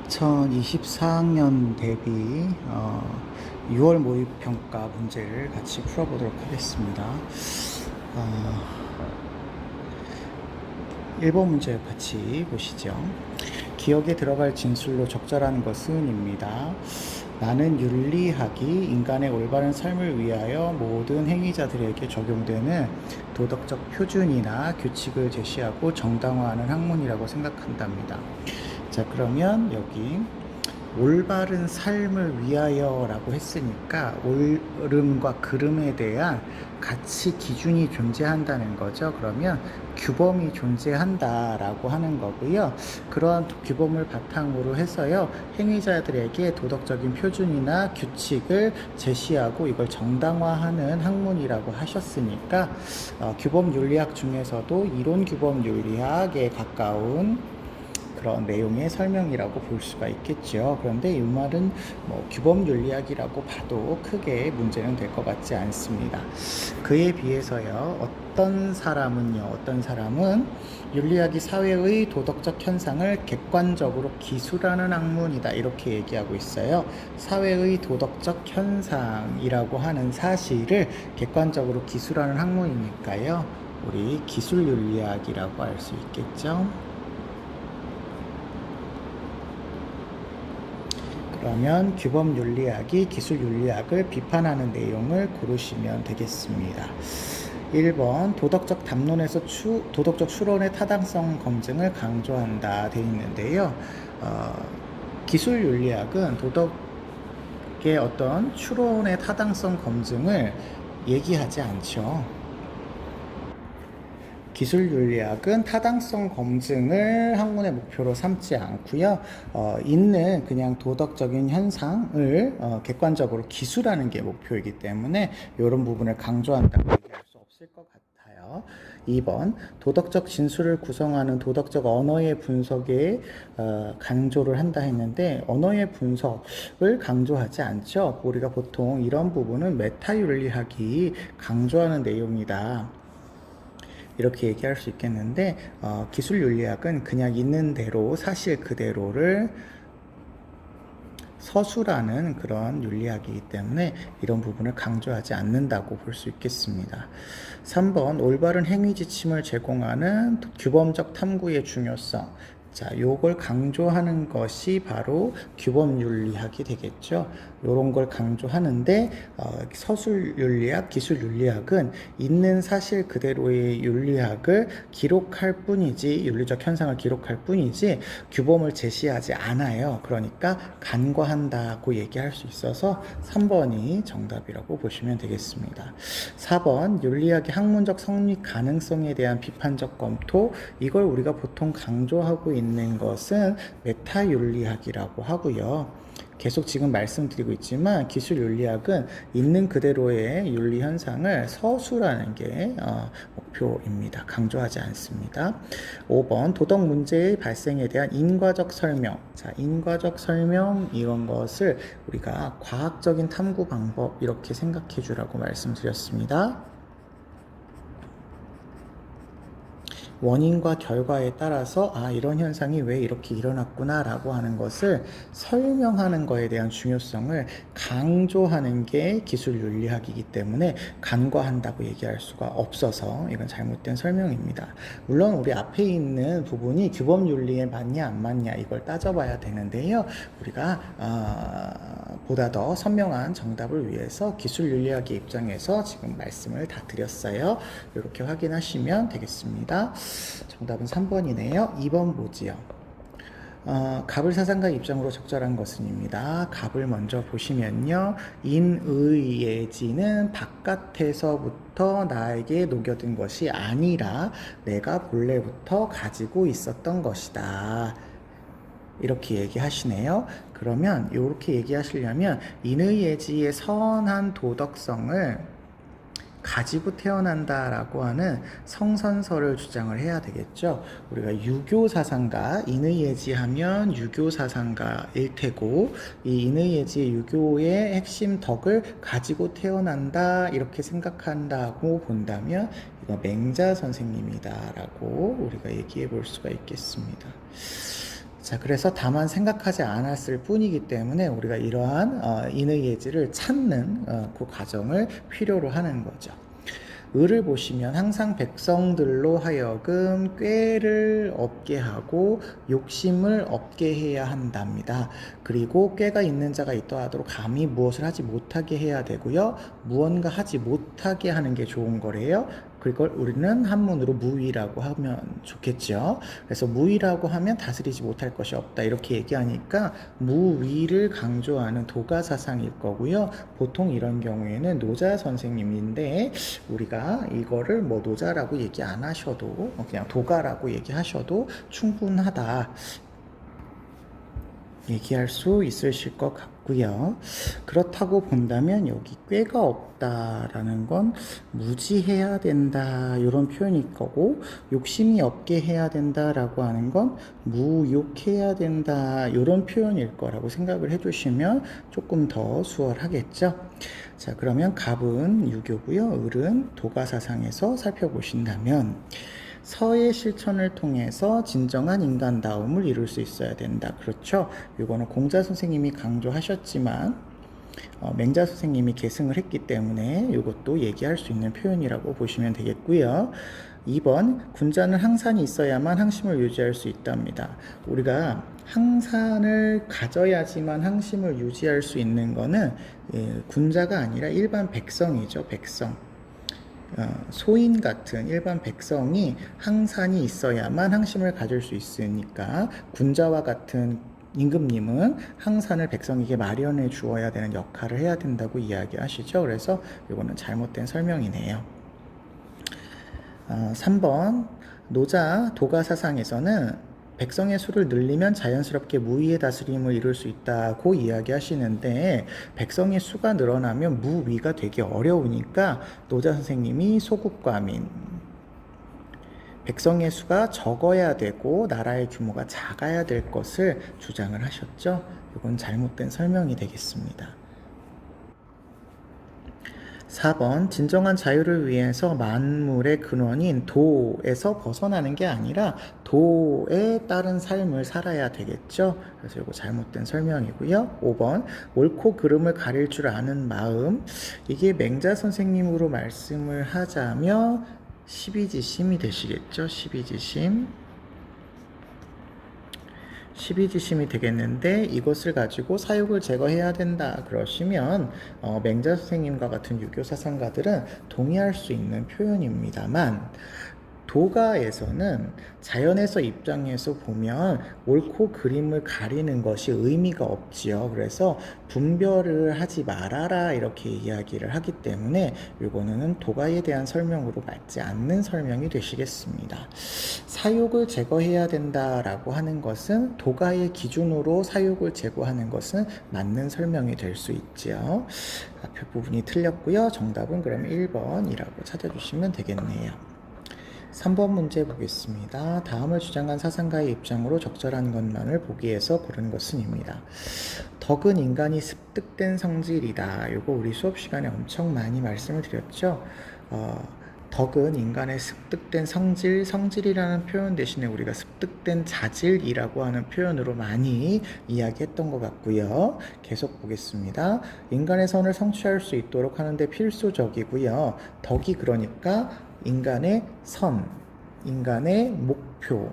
2024학년 대비 6월 모의평가 문제를 같이 풀어보도록 하겠습니다. 1번 문제 같이 보시죠. 기억에 들어갈 진술로 적절한 것은 입니다. 나는 윤리학이 인간의 올바른 삶을 위하여 모든 행위자들에게 적용되는 도덕적 표준이나 규칙을 제시하고 정당화하는 학문이라고 생각한답니다. 자, 그러면 여기 올바른 삶을 위하여 라고 했으니까 옳음과 그름에 대한 가치 기준이 존재한다는 거죠. 그러면 규범이 존재한다 라고 하는 거고요. 그러한 규범을 바탕으로 해서요, 행위자들에게 도덕적인 표준이나 규칙을 제시하고 이걸 정당화하는 학문이라고 하셨으니까 규범 윤리학 중에서도 이론 규범 윤리학에 가까운 그런 내용의 설명이라고 볼 수가 있겠죠. 그런데 이 말은 규범 윤리학이라고 봐도 크게 문제는 될 것 같지 않습니다. 그에 비해서요, 어떤 사람은 윤리학이 사회의 도덕적 현상을 객관적으로 기술하는 학문이다, 이렇게 얘기하고 있어요. 사회의 도덕적 현상이라고 하는 사실을 객관적으로 기술하는 학문이니까요, 우리 기술 윤리학이라고 할 수 있겠죠. 그러면 규범 윤리학이 기술 윤리학을 비판하는 내용을 고르시면 되겠습니다. 1번 도덕적 담론에서 도덕적 추론의 타당성 검증을 강조한다 되어 있는데요. 기술 윤리학은 도덕의 어떤 추론의 타당성 검증을 얘기하지 않죠. 기술 윤리학은 타당성 검증을 학문의 목표로 삼지 않고요. 있는 그냥 도덕적인 현상을 객관적으로 기술하는 게 목표이기 때문에 이런 부분을 강조한다고 얘기할 수 없을 것 같아요. 2번 도덕적 진술을 구성하는 도덕적 언어의 분석에 강조를 한다 했는데, 언어의 분석을 강조하지 않죠. 우리가 보통 이런 부분은 메타 윤리학이 강조하는 내용이다, 이렇게 얘기할 수 있겠는데, 기술 윤리학은 그냥 있는 대로 사실 그대로를 서술하는 그런 윤리학이기 때문에 이런 부분을 강조하지 않는다고 볼 수 있겠습니다. 3번 올바른 행위 지침을 제공하는 규범적 탐구의 중요성. 자, 요걸 강조하는 것이 바로 규범 윤리학이 되겠죠. 요런 걸 강조하는데, 서술 윤리학, 기술 윤리학은 있는 사실 그대로의 윤리학을 기록할 뿐이지, 윤리적 현상을 기록할 뿐이지 규범을 제시하지 않아요. 그러니까 간과한다고 얘기할 수 있어서 3번이 정답이라고 보시면 되겠습니다. 4번 윤리학의 학문적 성립 가능성에 대한 비판적 검토, 이걸 우리가 보통 강조하고 있는 것은 메타 윤리학이라고 하고요. 계속 지금 말씀드리고 있지만 기술 윤리학은 있는 그대로의 윤리 현상을 서술하는 게 목표입니다. 강조하지 않습니다. 5번 도덕 문제의 발생에 대한 인과적 설명. 자, 인과적 설명, 이런 것을 우리가 과학적인 탐구 방법, 이렇게 생각해 주라고 말씀드렸습니다. 원인과 결과에 따라서 이런 현상이 왜 이렇게 일어났구나 라고 하는 것을 설명하는 것에 대한 중요성을 강조하는 게 기술 윤리학이기 때문에 간과한다고 얘기할 수가 없어서 이건 잘못된 설명입니다. 물론 우리 앞에 있는 부분이 규범 윤리에 맞냐 안 맞냐 이걸 따져봐야 되는데요, 우리가 보다 더 선명한 정답을 위해서 기술 윤리학의 입장에서 지금 말씀을 다 드렸어요. 이렇게 확인하시면 되겠습니다. 정답은 3번이네요. 2번 보지요. 갑을 사상가 입장으로 적절한 것은입니다. 갑을 먼저 보시면요, 인의예지는 바깥에서부터 나에게 녹여든 것이 아니라 내가 본래부터 가지고 있었던 것이다, 이렇게 얘기하시네요. 그러면 이렇게 얘기하시려면 인의예지의 선한 도덕성을 가지고 태어난다라고 하는 성선설을 주장을 해야 되겠죠. 우리가 유교사상가, 인의예지하면 유교사상가일 테고, 이 인의예지의 유교의 핵심 덕을 가지고 태어난다, 이렇게 생각한다고 본다면 이거 맹자 선생님이다라고 우리가 얘기해 볼 수가 있겠습니다. 자, 그래서 다만 생각하지 않았을 뿐이기 때문에 우리가 이러한 인의 예지를 찾는 그 과정을 필요로 하는 거죠. 을을 보시면 항상 백성들로 하여금 꾀를 없게 하고 욕심을 없게 해야 한답니다. 그리고 꾀가 있는 자가 있더라도 감히 무엇을 하지 못하게 해야 되고요. 무언가 하지 못하게 하는 게 좋은 거래요. 그걸 우리는 한문으로 무위라고 하면 좋겠죠. 그래서 무위라고 하면 다스리지 못할 것이 없다 이렇게 얘기하니까 무위를 강조하는 도가 사상일 거고요. 보통 이런 경우에는 노자 선생님인데 우리가 이거를 뭐 노자라고 얘기 안 하셔도 그냥 도가라고 얘기하셔도 충분하다 얘기할 수 있으실 것 같고요. 그렇다고 본다면 여기 꾀가 없다라는 건 무지해야 된다 이런 표현일 거고, 욕심이 없게 해야 된다라고 하는 건 무욕해야 된다 이런 표현일 거라고 생각을 해주시면 조금 더 수월하겠죠. 자, 그러면 갑은 유교고요. 을은 도가사상에서 살펴보신다면 서의 실천을 통해서 진정한 인간다움을 이룰 수 있어야 된다. 그렇죠? 이거는 공자 선생님이 강조하셨지만 맹자 선생님이 계승을 했기 때문에 이것도 얘기할 수 있는 표현이라고 보시면 되겠고요. 2번, 군자는 항산이 있어야만 항심을 유지할 수 있답니다. 우리가 항산을 가져야지만 항심을 유지할 수 있는 거는 군자가 아니라 일반 백성이죠. 백성. 소인 같은 일반 백성이 항산이 있어야만 항심을 가질 수 있으니까 군자와 같은 임금님은 항산을 백성에게 마련해 주어야 되는 역할을 해야 된다고 이야기하시죠. 그래서 이거는 잘못된 설명이네요. 3번, 노자 도가 사상에서는 백성의 수를 늘리면 자연스럽게 무위의 다스림을 이룰 수 있다고 이야기하시는데, 백성의 수가 늘어나면 무위가 되기 어려우니까 노자 선생님이 소국과민, 백성의 수가 적어야 되고 나라의 규모가 작아야 될 것을 주장을 하셨죠. 이건 잘못된 설명이 되겠습니다. 4번, 진정한 자유를 위해서 만물의 근원인 도에서 벗어나는 게 아니라 도에 따른 삶을 살아야 되겠죠. 그래서 이거 잘못된 설명이고요. 5번, 옳고 그름을 가릴 줄 아는 마음. 이게 맹자 선생님으로 말씀을 하자면 12지심이 되시겠죠. 12지심이 되겠는데, 이것을 가지고 사욕을 제거해야 된다 그러시면 맹자 선생님과 같은 유교 사상가들은 동의할 수 있는 표현입니다만, 도가에서는 자연에서 입장에서 보면 옳고 그름을 가리는 것이 의미가 없지요. 그래서 분별을 하지 말아라 이렇게 이야기를 하기 때문에 이거는 도가에 대한 설명으로 맞지 않는 설명이 되시겠습니다. 사욕을 제거해야 된다라고 하는 것은 도가의 기준으로 사욕을 제거하는 것은 맞는 설명이 될 수 있지요. 앞에 부분이 틀렸고요. 정답은 그럼 1번이라고 찾아주시면 되겠네요. 3번 문제 보겠습니다. 다음을 주장한 사상가의 입장으로 적절한 것만을 보기에서 고른 것은입니다. 덕은 인간이 습득된 성질이다. 이거 우리 수업 시간에 엄청 많이 말씀을 드렸죠. 덕은 인간의 습득된 성질, 성질이라는 표현 대신에 우리가 습득된 자질이라고 하는 표현으로 많이 이야기했던 것 같고요. 계속 보겠습니다. 인간의 선을 성취할 수 있도록 하는데 필수적이고요. 덕이 그러니까 인간의 선, 인간의 목표,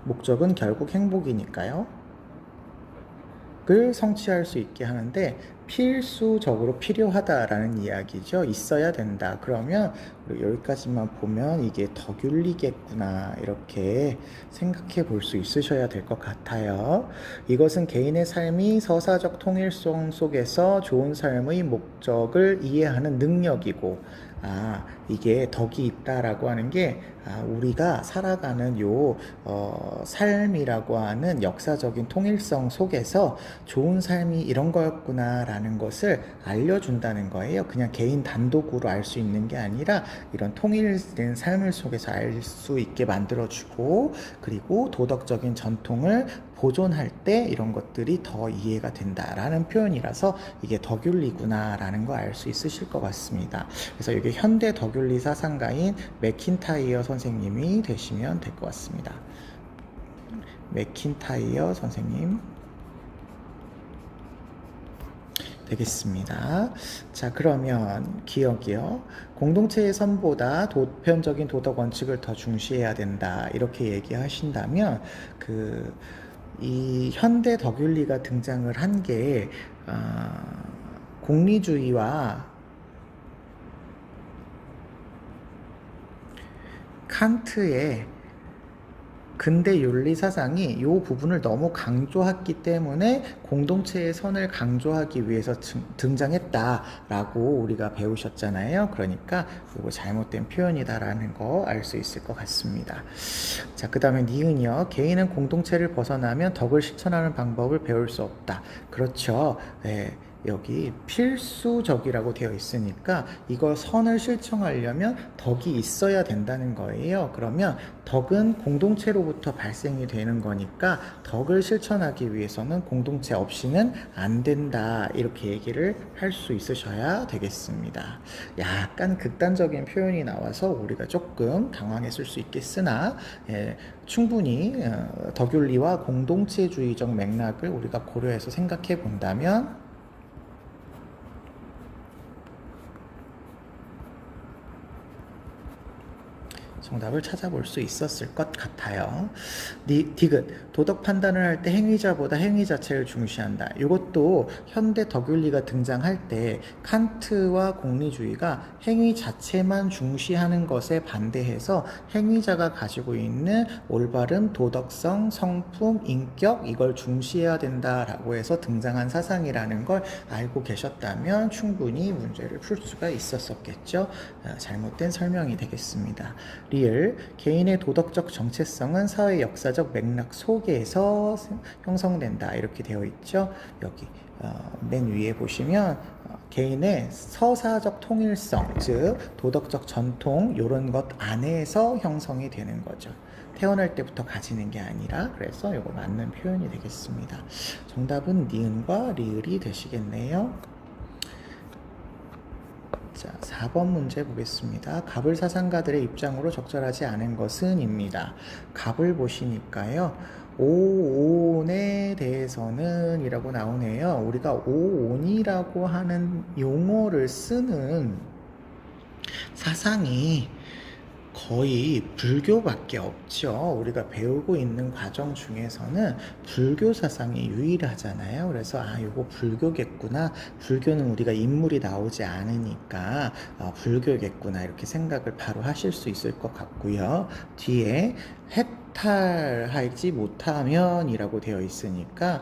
목적은 결국 행복이니까요. 을 성취할 수 있게 하는데 필수적으로 필요하다라는 이야기죠. 있어야 된다. 그러면 여기까지만 보면 이게 덕윤리겠구나 이렇게 생각해 볼 수 있으셔야 될 것 같아요. 이것은 개인의 삶이 서사적 통일성 속에서 좋은 삶의 목적을 이해하는 능력이고, 이게 덕이 있다라고 하는 게 우리가 살아가는 삶이라고 하는 역사적인 통일성 속에서 좋은 삶이 이런 거였구나 라는 것을 알려준다는 거예요. 그냥 개인 단독으로 알 수 있는 게 아니라 이런 통일된 삶을 속에서 알 수 있게 만들어주고, 그리고 도덕적인 전통을 보존할 때 이런 것들이 더 이해가 된다라는 표현이라서 이게 덕윤리구나라는 거 알 수 있으실 것 같습니다. 그래서 이게 현대 덕윤리 사상가인 맥킨타이어 선생님이 되시면 될 것 같습니다. 맥킨타이어 선생님 되겠습니다. 자, 그러면 기억이요. 공동체의 선보다 보편적인 도덕 원칙을 더 중시해야 된다. 이렇게 얘기하신다면 이 현대 덕윤리가 등장을 한 게 공리주의와 칸트의 근대 윤리 사상이 이 부분을 너무 강조했기 때문에 공동체의 선을 강조하기 위해서 등장했다라고 우리가 배우셨잖아요. 그러니까 이거 잘못된 표현이다라는 거 알 수 있을 것 같습니다. 자, 그 다음에 니은이요. 개인은 공동체를 벗어나면 덕을 실천하는 방법을 배울 수 없다. 그렇죠. 네. 여기 필수적이라고 되어 있으니까 이걸 선을 실천하려면 덕이 있어야 된다는 거예요. 그러면 덕은 공동체로부터 발생이 되는 거니까 덕을 실천하기 위해서는 공동체 없이는 안 된다. 이렇게 얘기를 할 수 있으셔야 되겠습니다. 약간 극단적인 표현이 나와서 우리가 조금 당황했을 수 있겠으나 충분히 덕윤리와 공동체주의적 맥락을 우리가 고려해서 생각해 본다면 정답을 찾아볼 수 있었을 것 같아요. 디귿, 도덕 판단을 할 때 행위자보다 행위 자체를 중시한다. 이것도 현대 덕윤리가 등장할 때 칸트와 공리주의가 행위 자체만 중시하는 것에 반대해서 행위자가 가지고 있는 올바른 도덕성, 성품, 인격 이걸 중시해야 된다라고 해서 등장한 사상이라는 걸 알고 계셨다면 충분히 문제를 풀 수가 있었겠죠. 잘못된 설명이 되겠습니다. 리을, 개인의 도덕적 정체성은 사회 역사적 맥락 속에서 형성된다. 이렇게 되어 있죠. 여기 맨 위에 보시면 개인의 서사적 통일성, 즉 도덕적 전통 이런 것 안에서 형성이 되는 거죠. 태어날 때부터 가지는 게 아니라. 그래서 이거 맞는 표현이 되겠습니다. 정답은 니은과 리을이 되시겠네요. 자, 4번 문제 보겠습니다. 갑을 사상가들의 입장으로 적절하지 않은 것은 입니다. 갑을 보시니까요. 오온에 대해서는 이라고 나오네요. 우리가 오온이라고 하는 용어를 쓰는 사상이 거의 불교밖에 없죠. 우리가 배우고 있는 과정 중에서는 불교 사상이 유일하잖아요. 그래서 이거 불교겠구나. 불교는 우리가 인물이 나오지 않으니까 불교겠구나 이렇게 생각을 바로 하실 수 있을 것 같고요. 뒤에 해탈하지 못하면 이라고 되어 있으니까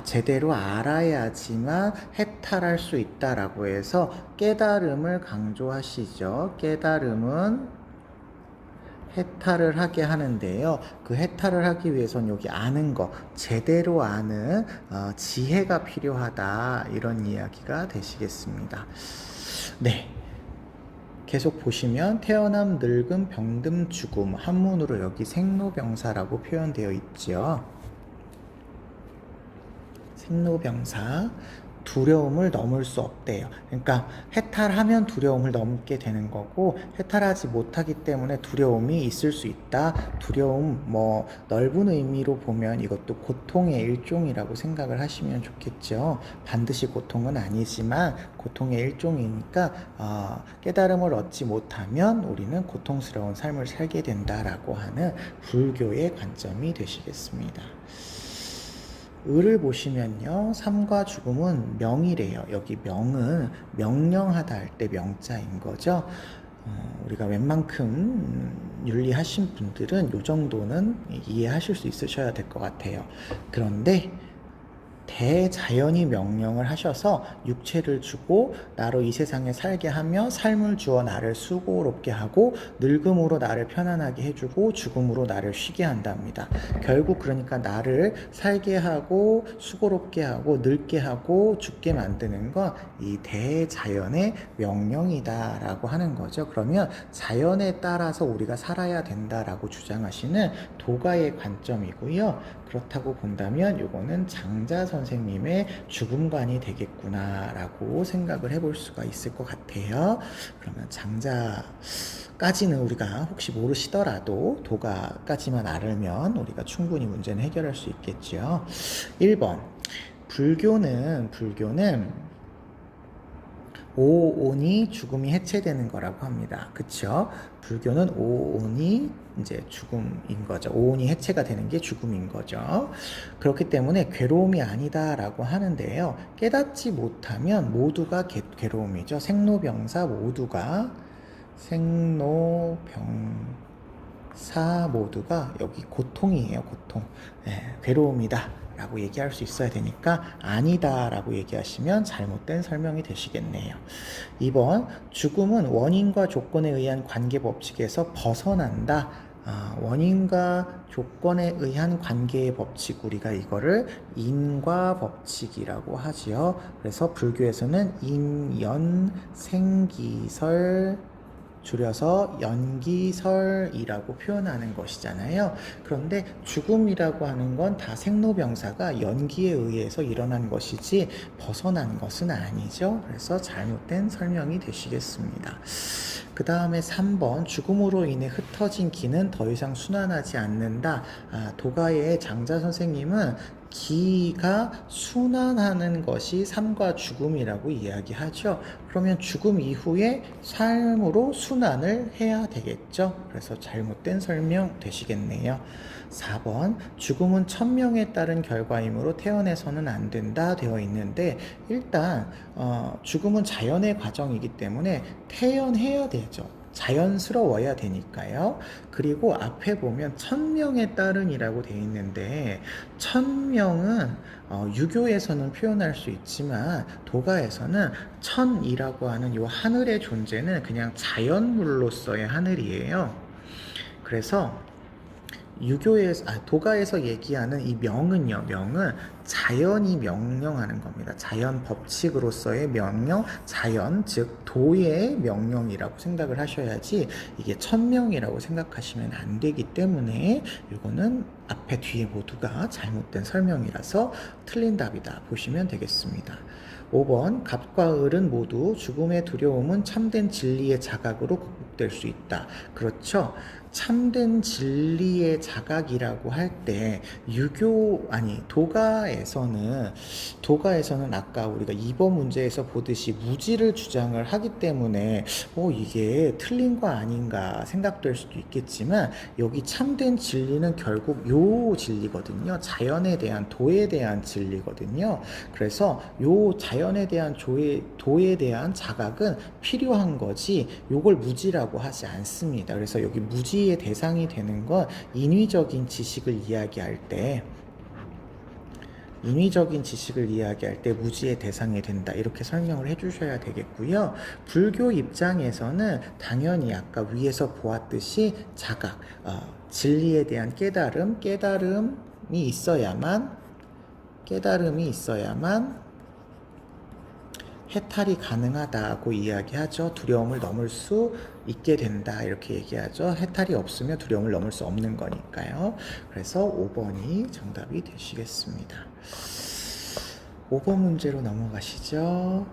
제대로 알아야지만 해탈할 수 있다라고 해서 깨달음을 강조하시죠. 깨달음은 해탈을 하게 하는데요. 그 해탈을 하기 위해서는 여기 아는 거, 제대로 아는 지혜가 필요하다. 이런 이야기가 되시겠습니다. 네. 계속 보시면 태어남, 늙음, 병듦, 죽음 한문으로 여기 생로병사라고 표현되어 있죠. 생로병사. 두려움을 넘을 수 없대요. 그러니까 해탈하면 두려움을 넘게 되는 거고 해탈하지 못하기 때문에 두려움이 있을 수 있다. 두려움 넓은 의미로 보면 이것도 고통의 일종이라고 생각을 하시면 좋겠죠. 반드시 고통은 아니지만 고통의 일종이니까 깨달음을 얻지 못하면 우리는 고통스러운 삶을 살게 된다라고 하는 불교의 관점이 되시겠습니다. 을을 보시면요. 삶과 죽음은 명이래요. 여기 명은 명령하다 할 때 명자인 거죠. 우리가 웬만큼 윤리하신 분들은 이 정도는 이해하실 수 있으셔야 될 것 같아요. 그런데 대자연이 명령을 하셔서 육체를 주고 나로 이 세상에 살게 하며 삶을 주어 나를 수고롭게 하고 늙음으로 나를 편안하게 해주고 죽음으로 나를 쉬게 한답니다. 결국 그러니까 나를 살게 하고 수고롭게 하고 늙게 하고 죽게 만드는 건 이 대자연의 명령이다라고 하는 거죠. 그러면 자연에 따라서 우리가 살아야 된다라고 주장하시는 도가의 관점이고요. 그렇다고 본다면 요거는 장자 선생님의 죽음관이 되겠구나라고 생각을 해볼 수가 있을 것 같아요. 그러면 장자까지는 우리가 혹시 모르시더라도 도가까지만 알면 우리가 충분히 문제는 해결할 수 있겠죠. 1번 불교는 오온이 죽음이 해체되는 거라고 합니다. 그쵸? 불교는 오온이 이제 죽음인 거죠. 오온이 해체가 되는 게 죽음인 거죠. 그렇기 때문에 괴로움이 아니다라고 하는데요. 깨닫지 못하면 모두가 괴로움이죠. 생로병사 모두가 여기 고통이에요. 고통. 괴로움이다 라고 얘기할 수 있어야 되니까 아니다 라고 얘기하시면 잘못된 설명이 되시겠네요. 2번 죽음은 원인과 조건에 의한 관계 법칙에서 벗어난다. 원인과 조건에 의한 관계의 법칙, 우리가 이거를 인과 법칙이라고 하지요. 그래서 불교에서는 인연생기설, 줄여서 연기설이라고 표현하는 것이잖아요. 그런데 죽음이라고 하는 건 다 생로병사가 연기에 의해서 일어난 것이지 벗어난 것은 아니죠. 그래서 잘못된 설명이 되시겠습니다. 그 다음에 3번 죽음으로 인해 흩어진 기는 더 이상 순환하지 않는다. 도가의 장자 선생님은 기가 순환하는 것이 삶과 죽음이라고 이야기하죠. 그러면 죽음 이후에 삶으로 순환을 해야 되겠죠. 그래서 잘못된 설명 되시겠네요. 4번 죽음은 천명에 따른 결과이므로 태어나서는 안 된다 되어 있는데 일단 죽음은 자연의 과정이기 때문에 태어나야 되죠. 자연스러워야 되니까요. 그리고 앞에 보면 천명에 따른이라고 되어 있는데 천명은 유교에서는 표현할 수 있지만 도가에서는 천이라고 하는 이 하늘의 존재는 그냥 자연물로서의 하늘이에요. 그래서 도가에서 얘기하는 이 명은 자연이 명령하는 겁니다. 자연 법칙으로서의 명령, 자연, 즉 도의 명령이라고 생각을 하셔야지 이게 천명이라고 생각하시면 안 되기 때문에 이거는 앞에 뒤에 모두가 잘못된 설명이라서 틀린 답이다 보시면 되겠습니다. 5번 갑과 을은 모두 죽음의 두려움은 참된 진리의 자각으로 극복될 수 있다. 그렇죠. 참된 진리의 자각이라고 할 때 도가에서는 아까 우리가 2번 문제에서 보듯이 무지를 주장을 하기 때문에 이게 틀린 거 아닌가 생각될 수도 있겠지만 여기 참된 진리는 결국 요 진리거든요. 자연에 대한 도에 대한 진리거든요. 그래서 요 자연에 대한 도에 대한 자각은 필요한 거지 요걸 무지라고 하지 않습니다. 그래서 여기 무지의 대상이 되는 건 인위적인 지식을 이야기할 때 무지의 대상이 된다 이렇게 설명을 해주셔야 되겠고요. 불교 입장에서는 당연히 아까 위에서 보았듯이 자각, 진리에 대한 깨달음이 있어야만 해탈이 가능하다고 이야기하죠. 두려움을 넘을 수 있게 된다 이렇게 얘기하죠. 해탈이 없으면 두려움을 넘을 수 없는 거니까요. 그래서 5번이 정답이 되시겠습니다. 5번 문제로 넘어가시죠.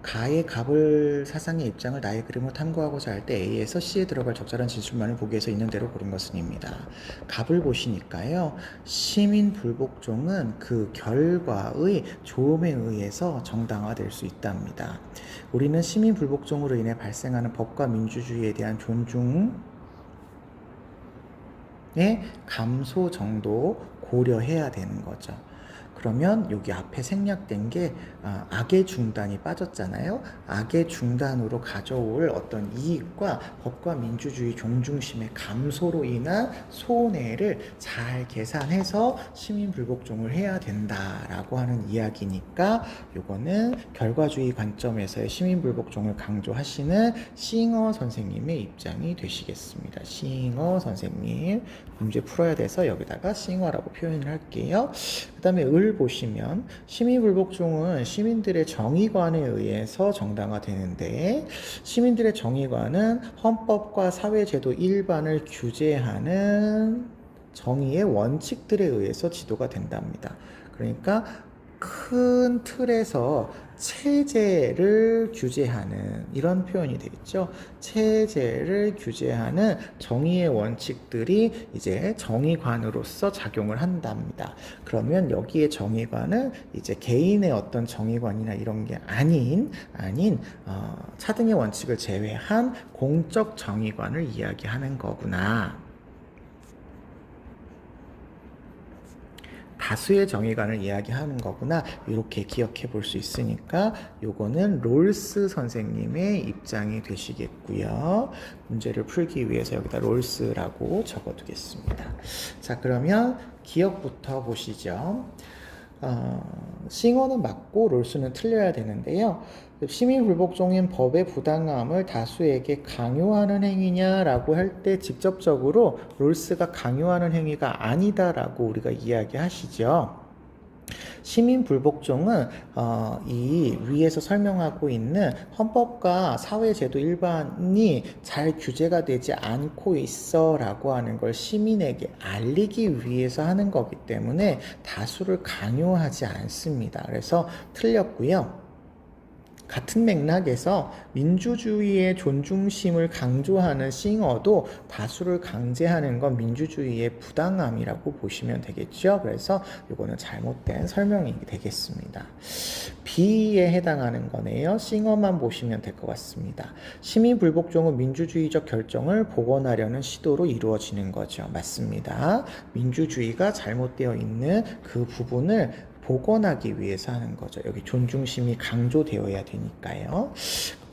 가의 갑을 사상의 입장을 나의 그림으로 탐구하고자 할 때 A에서 C에 들어갈 적절한 진술만을 보기 위해서 있는 대로 고른 것은입니다. 갑을 보시니까요. 시민 불복종은 그 결과의 조음에 의해서 정당화될 수 있답니다. 우리는 시민 불복종으로 인해 발생하는 법과 민주주의에 대한 존중의 감소 정도 고려해야 되는 거죠. 그러면 여기 앞에 생략된 게 악의 중단이 빠졌잖아요. 악의 중단으로 가져올 어떤 이익과 법과 민주주의 존중심의 감소로 인한 손해를 잘 계산해서 시민 불복종을 해야 된다라고 하는 이야기니까 요거는 결과주의 관점에서의 시민 불복종을 강조하시는 싱어 선생님의 입장이 되시겠습니다. 싱어 선생님 문제 풀어야 돼서 여기다가 싱어라고 표현을 할게요. 그 다음에 을 보시면 시민불복종은 시민들의 정의관에 의해서 정당화되는데 시민들의 정의관은 헌법과 사회제도 일반을 규제하는 정의의 원칙들에 의해서 지도가 된답니다. 그러니까 큰 틀에서 체제를 규제하는 이런 표현이 되겠죠. 체제를 규제하는 정의의 원칙들이 이제 정의관으로서 작용을 한답니다. 그러면 여기에 정의관은 이제 개인의 어떤 정의관이나 이런 게 아닌 차등의 원칙을 제외한 공적 정의관을 이야기하는 거구나. 다수의 정의관을 이야기하는 거구나 이렇게 기억해 볼 수 있으니까 요거는 롤스 선생님의 입장이 되시겠고요. 문제를 풀기 위해서 여기다 롤스라고 적어 두겠습니다. 자, 그러면 기억부터 보시죠. 싱어는 맞고 롤스는 틀려야 되는데요. 시민불복종인 법의 부당함을 다수에게 강요하는 행위냐라고 할 때 직접적으로 롤스가 강요하는 행위가 아니다라고 우리가 이야기하시죠. 시민불복종은 이 위에서 설명하고 있는 헌법과 사회제도 일반이 잘 규제가 되지 않고 있어 라고 하는 걸 시민에게 알리기 위해서 하는 거기 때문에 다수를 강요하지 않습니다. 그래서 틀렸고요. 같은 맥락에서 민주주의의 존중심을 강조하는 싱어도 다수를 강제하는 건 민주주의의 부당함이라고 보시면 되겠죠. 그래서 이거는 잘못된 설명이 되겠습니다. B에 해당하는 거네요. 싱어만 보시면 될 것 같습니다. 시민불복종은 민주주의적 결정을 복원하려는 시도로 이루어지는 거죠. 맞습니다. 민주주의가 잘못되어 있는 그 부분을 복원하기 위해서 하는 거죠. 여기 존중심이 강조되어야 되니까요.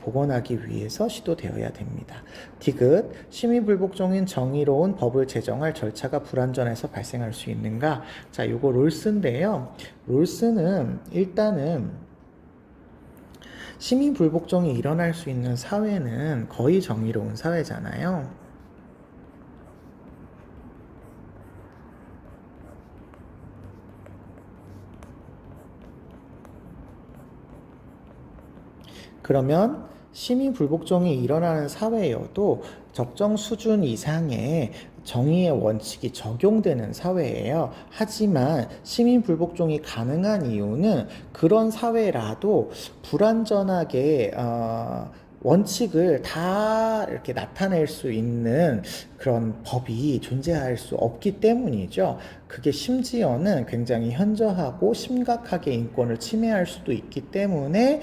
복원하기 위해서 시도되어야 됩니다. 디귿, 시민불복종인 정의로운 법을 제정할 절차가 불완전해서 발생할 수 있는가? 자, 요거 롤스인데요. 롤스는 일단은 시민불복종이 일어날 수 있는 사회는 거의 정의로운 사회잖아요. 그러면 시민불복종이 일어나는 사회여도 적정 수준 이상의 정의의 원칙이 적용되는 사회예요. 하지만 시민불복종이 가능한 이유는 그런 사회라도 불완전하게 원칙을 다 이렇게 나타낼 수 있는 그런 법이 존재할 수 없기 때문이죠. 그게 심지어는 굉장히 현저하고 심각하게 인권을 침해할 수도 있기 때문에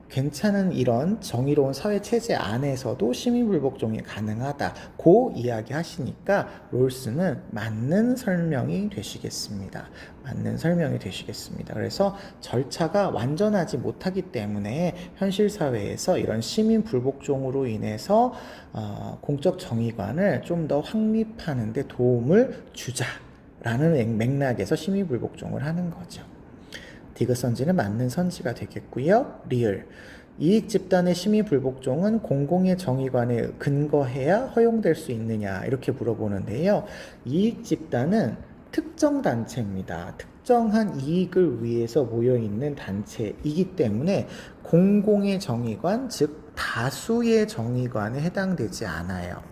괜찮은 이런 정의로운 사회체제 안에서도 시민불복종이 가능하다고 이야기하시니까 롤스는 맞는 설명이 되시겠습니다. 맞는 설명이 되시겠습니다. 그래서 절차가 완전하지 못하기 때문에 현실 사회에서 이런 시민불복종으로 인해서 공적 정의관을 좀 더 확립하는 데 도움을 주자라는 맥락에서 시민불복종을 하는 거죠. 디귿 선지는 맞는 선지가 되겠고요. 리을. 이익 집단의 시민불복종은 공공의 정의관에 근거해야 허용될 수 있느냐 이렇게 물어보는데요. 이익 집단은 특정 단체입니다. 특정한 이익을 위해서 모여있는 단체이기 때문에 공공의 정의관, 즉 다수의 정의관에 해당되지 않아요.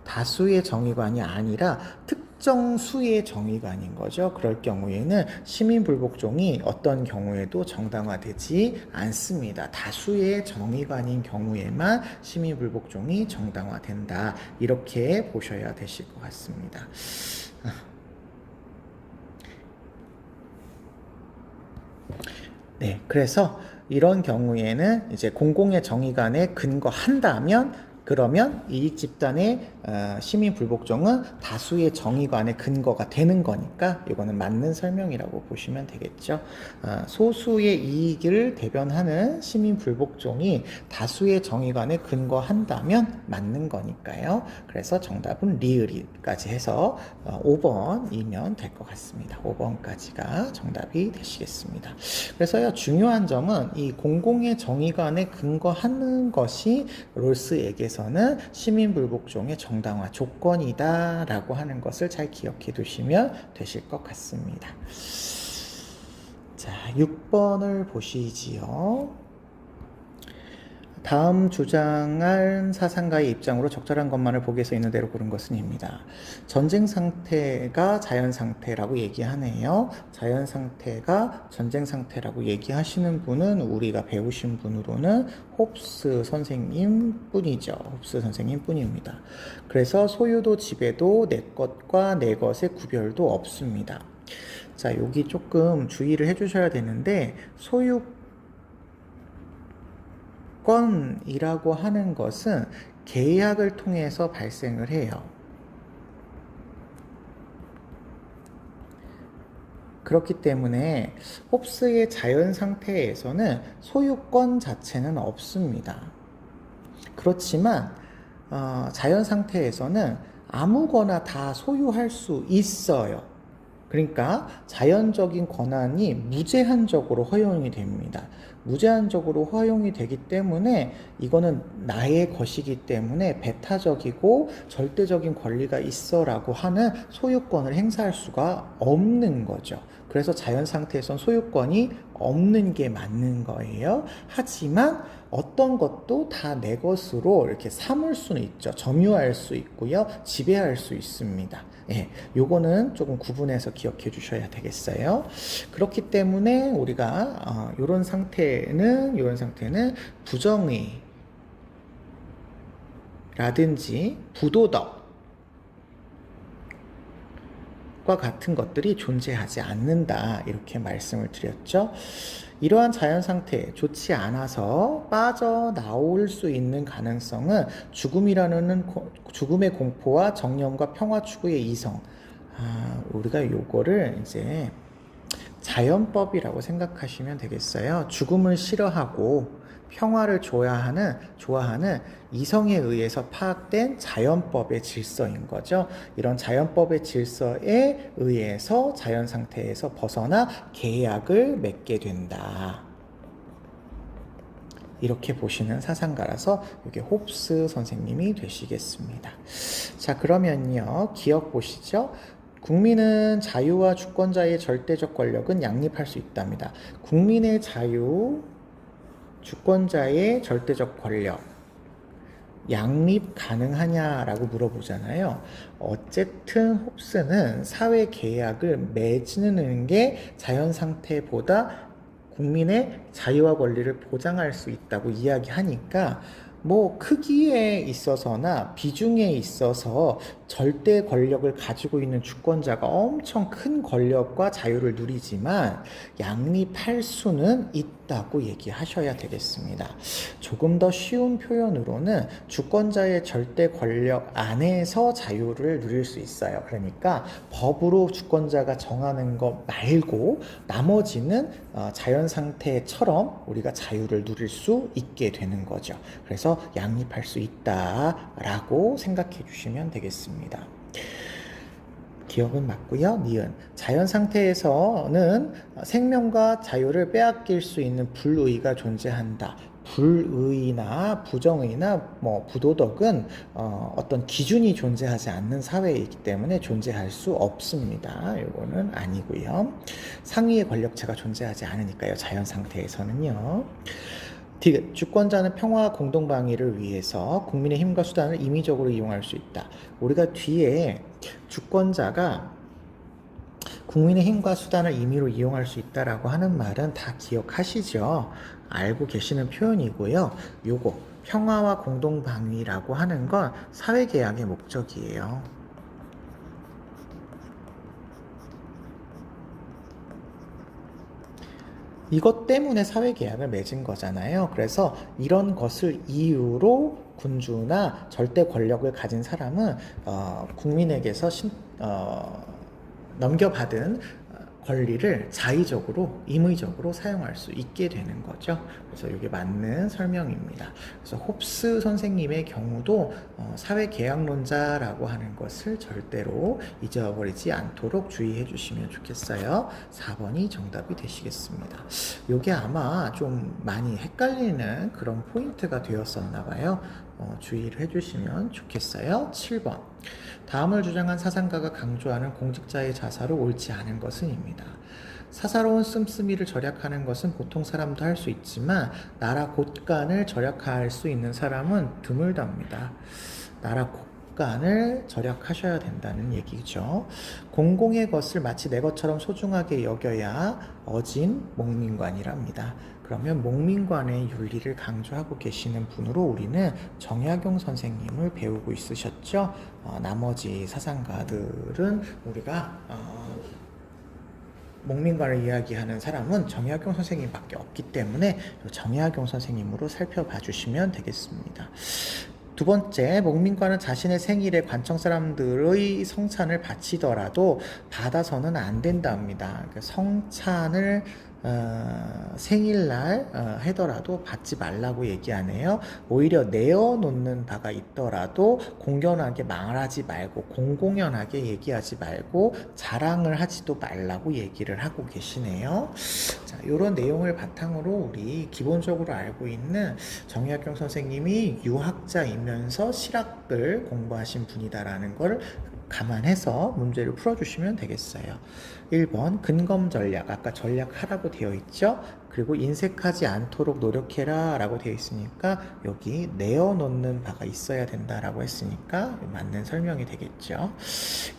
다수의 정의관이 아니라 특정 수의 정의관인 거죠. 그럴 경우에는 시민불복종이 어떤 경우에도 정당화되지 않습니다. 다수의 정의관인 경우에만 시민불복종이 정당화된다. 이렇게 보셔야 되실 것 같습니다. 네, 그래서 이런 경우에는 이제 공공의 정의관에 근거한다면 그러면 이익 집단의 시민 불복종은 다수의 정의관의 근거가 되는 거니까 이거는 맞는 설명이라고 보시면 되겠죠. 소수의 이익을 대변하는 시민 불복종이 다수의 정의관에 근거한다면 맞는 거니까요. 그래서 정답은 리을이까지 해서 5번이면 될 것 같습니다. 5번까지가 정답이 되시겠습니다. 그래서요, 중요한 점은 이 공공의 정의관에 근거하는 것이 롤스에게서는 시민불복종의 정당화 조건이다라고 하는 것을 잘 기억해 두시면 되실 것 같습니다. 자, 6번을 보시지요. 다음 주장할 사상가의 입장으로 적절한 것만을 보기에서 있는 대로 고른 것은 입니다. 전쟁 상태가 자연 상태라고 얘기하네요. 자연 상태가 전쟁 상태라고 얘기하시는 분은 우리가 배우신 분으로는 홉스 선생님 뿐이죠. 홉스 선생님 뿐입니다. 그래서 소유도 지배도 내 것과 내 것의 구별도 없습니다. 자, 여기 조금 주의를 해주셔야 되는데 소유권이라고 하는 것은 계약을 통해서 발생을 해요. 그렇기 때문에 홉스의 자연 상태에서는 소유권 자체는 없습니다. 그렇지만 자연 상태에서는 아무거나 다 소유할 수 있어요. 그러니까 자연적인 권한이 무제한적으로 허용이 됩니다. 무제한적으로 허용이 되기 때문에 이거는 나의 것이기 때문에 배타적이고 절대적인 권리가 있어라고 하는 소유권을 행사할 수가 없는 거죠. 그래서 자연 상태에선 소유권이 없는 게 맞는 거예요. 하지만 어떤 것도 다 내 것으로 이렇게 삼을 수는 있죠. 점유할 수 있고요. 지배할 수 있습니다. 예, 요거는 조금 구분해서 기억해 주셔야 되겠어요. 그렇기 때문에 우리가 요런 상태는 부정의라든지 부도덕 과 같은 것들이 존재하지 않는다, 이렇게 말씀을 드렸죠. 이러한 자연 상태 좋지 않아서 빠져나올 수 있는 가능성은 죽음의 공포와 정령과 평화 추구의 이성, 우리가 요거를 이제 자연법이라고 생각하시면 되겠어요. 죽음을 싫어하고 평화를 좋아하는 이성에 의해서 파악된 자연법의 질서인 거죠. 이런 자연법의 질서에 의해서 자연 상태에서 벗어나 계약을 맺게 된다. 이렇게 보시는 사상가라서 이게 홉스 선생님이 되시겠습니다. 자, 그러면요, 기억 보시죠. 국민은 자유와 주권자의 절대적 권력은 양립할 수 있답니다. 국민의 자유, 주권자의 절대적 권력 양립 가능하냐라고 물어보잖아요. 어쨌든 홉스는 사회 계약을 맺는 게 자연 상태보다 국민의 자유와 권리를 보장할 수 있다고 이야기하니까 뭐 크기에 있어서나 비중에 있어서 절대 권력을 가지고 있는 주권자가 엄청 큰 권력과 자유를 누리지만 양립할 수는 있다고 얘기하셔야 되겠습니다. 조금 더 쉬운 표현으로는 주권자의 절대 권력 안에서 자유를 누릴 수 있어요. 그러니까 법으로 주권자가 정하는 것 말고 나머지는 자연 상태처럼 우리가 자유를 누릴 수 있게 되는 거죠. 그래서 양립할 수 있다라고 생각해 주시면 되겠습니다. 기억은 맞고요. 니은 자연 상태에서는 생명과 자유를 빼앗길 수 있는 불의가 존재한다. 불의나 부정의나 부도덕은 어떤 기준이 존재하지 않는 사회이기 때문에 존재할 수 없습니다. 이거는 아니고요. 상위의 권력체가 존재하지 않으니까요. 자연 상태에서는요. 주권자는 평화와 공동방위를 위해서 국민의 힘과 수단을 임의적으로 이용할 수 있다. 우리가 뒤에 주권자가 국민의 힘과 수단을 임의로 이용할 수 있다라고 하는 말은 다 기억하시죠? 알고 계시는 표현이고요. 요거 평화와 공동방위라고 하는 건 사회계약의 목적이에요. 이것 때문에 사회계약을 맺은 거잖아요. 그래서 이런 것을 이유로 군주나 절대 권력을 가진 사람은 국민에게서 넘겨받은 권리를 자의적으로, 임의적으로 사용할 수 있게 되는 거죠. 그래서 이게 맞는 설명입니다. 그래서 홉스 선생님의 경우도 사회계약론자라고 하는 것을 절대로 잊어버리지 않도록 주의해 주시면 좋겠어요. 4번이 정답이 되시겠습니다. 이게 아마 좀 많이 헷갈리는 그런 포인트가 되었었나 봐요. 주의를 해주시면 좋겠어요. 7번. 다음을 주장한 사상가가 강조하는 공직자의 자사로 옳지 않은 것은입니다. 사사로운 씀씀이를 절약하는 것은 보통 사람도 할 수 있지만 나라 곳간을 절약할 수 있는 사람은 드물답니다. 나라 곳간을 절약하셔야 된다는 얘기죠. 공공의 것을 마치 내 것처럼 소중하게 여겨야 어진 목민관이랍니다. 그러면 목민관의 윤리를 강조하고 계시는 분으로 우리는 정약용 선생님을 배우고 있으셨죠. 나머지 사상가들은 우리가 목민관을 이야기하는 사람은 정약용 선생님밖에 없기 때문에 정약용 선생님으로 살펴봐 주시면 되겠습니다. 두 번째, 목민관은 자신의 생일에 관청 사람들의 성찬을 바치더라도 받아서는 안 된답니다. 성찬을 생일날 하더라도 받지 말라고 얘기하네요. 오히려 내어놓는 바가 있더라도 공견하게 말하지 말고 공공연하게 얘기하지 말고 자랑을 하지도 말라고 얘기를 하고 계시네요. 자, 이런 내용을 바탕으로 우리 기본적으로 알고 있는 정약용 선생님이 유학자이면서 실학을 공부하신 분이다라는 걸 감안해서 문제를 풀어주시면 되겠어요. 1번 근검 전략, 아까 전략하라고 되어 있죠. 그리고 인색하지 않도록 노력해라 라고 되어 있으니까 여기 내어놓는 바가 있어야 된다라고 했으니까 맞는 설명이 되겠죠.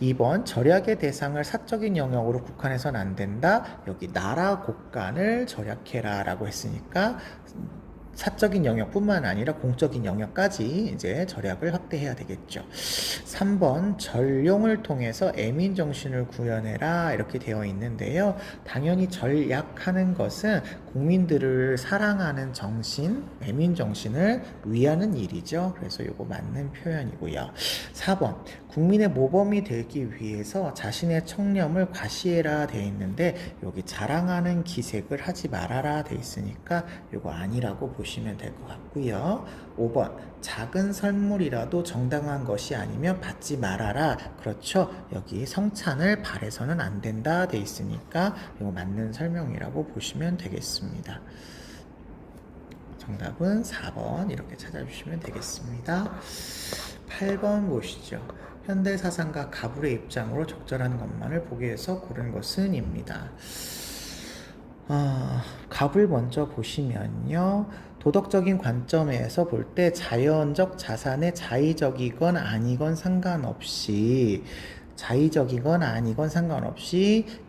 2번 절약의 대상을 사적인 영역으로 국한해서는 안 된다. 여기 나라 곳간을 절약해라 라고 했으니까 사적인 영역뿐만 아니라 공적인 영역까지 이제 절약을 확대해야 되겠죠. 3번 전룡을 통해서 애민 정신을 구현해라 이렇게 되어 있는데요. 당연히 전략하는 것은 국민들을 사랑하는 정신, 애민 정신을 위하는 일이죠. 그래서 이거 맞는 표현이고요. 4번 국민의 모범이 되기 위해서 자신의 청렴을 과시해라 되어 있는데 여기 자랑하는 기색을 하지 말아라 되어 있으니까 이거 아니라고 보시면 될 것 같고요. 5번 작은 선물이라도 정당한 것이 아니면 받지 말아라. 그렇죠. 여기 성찬을 발해서는 안 된다 되어 있으니까 이거 맞는 설명이라고 보시면 되겠습니다. 정답은 4번 이렇게 찾아주시면 되겠습니다. 8번 보시죠. 현대사상가 가불의 입장으로 적절한 것만을 보기 위해서 고른 것은 입니다. 가불 먼저 보시면요. 도덕적인 관점에서 볼 때 자연적 자산의 자의적이건 아니건 상관없이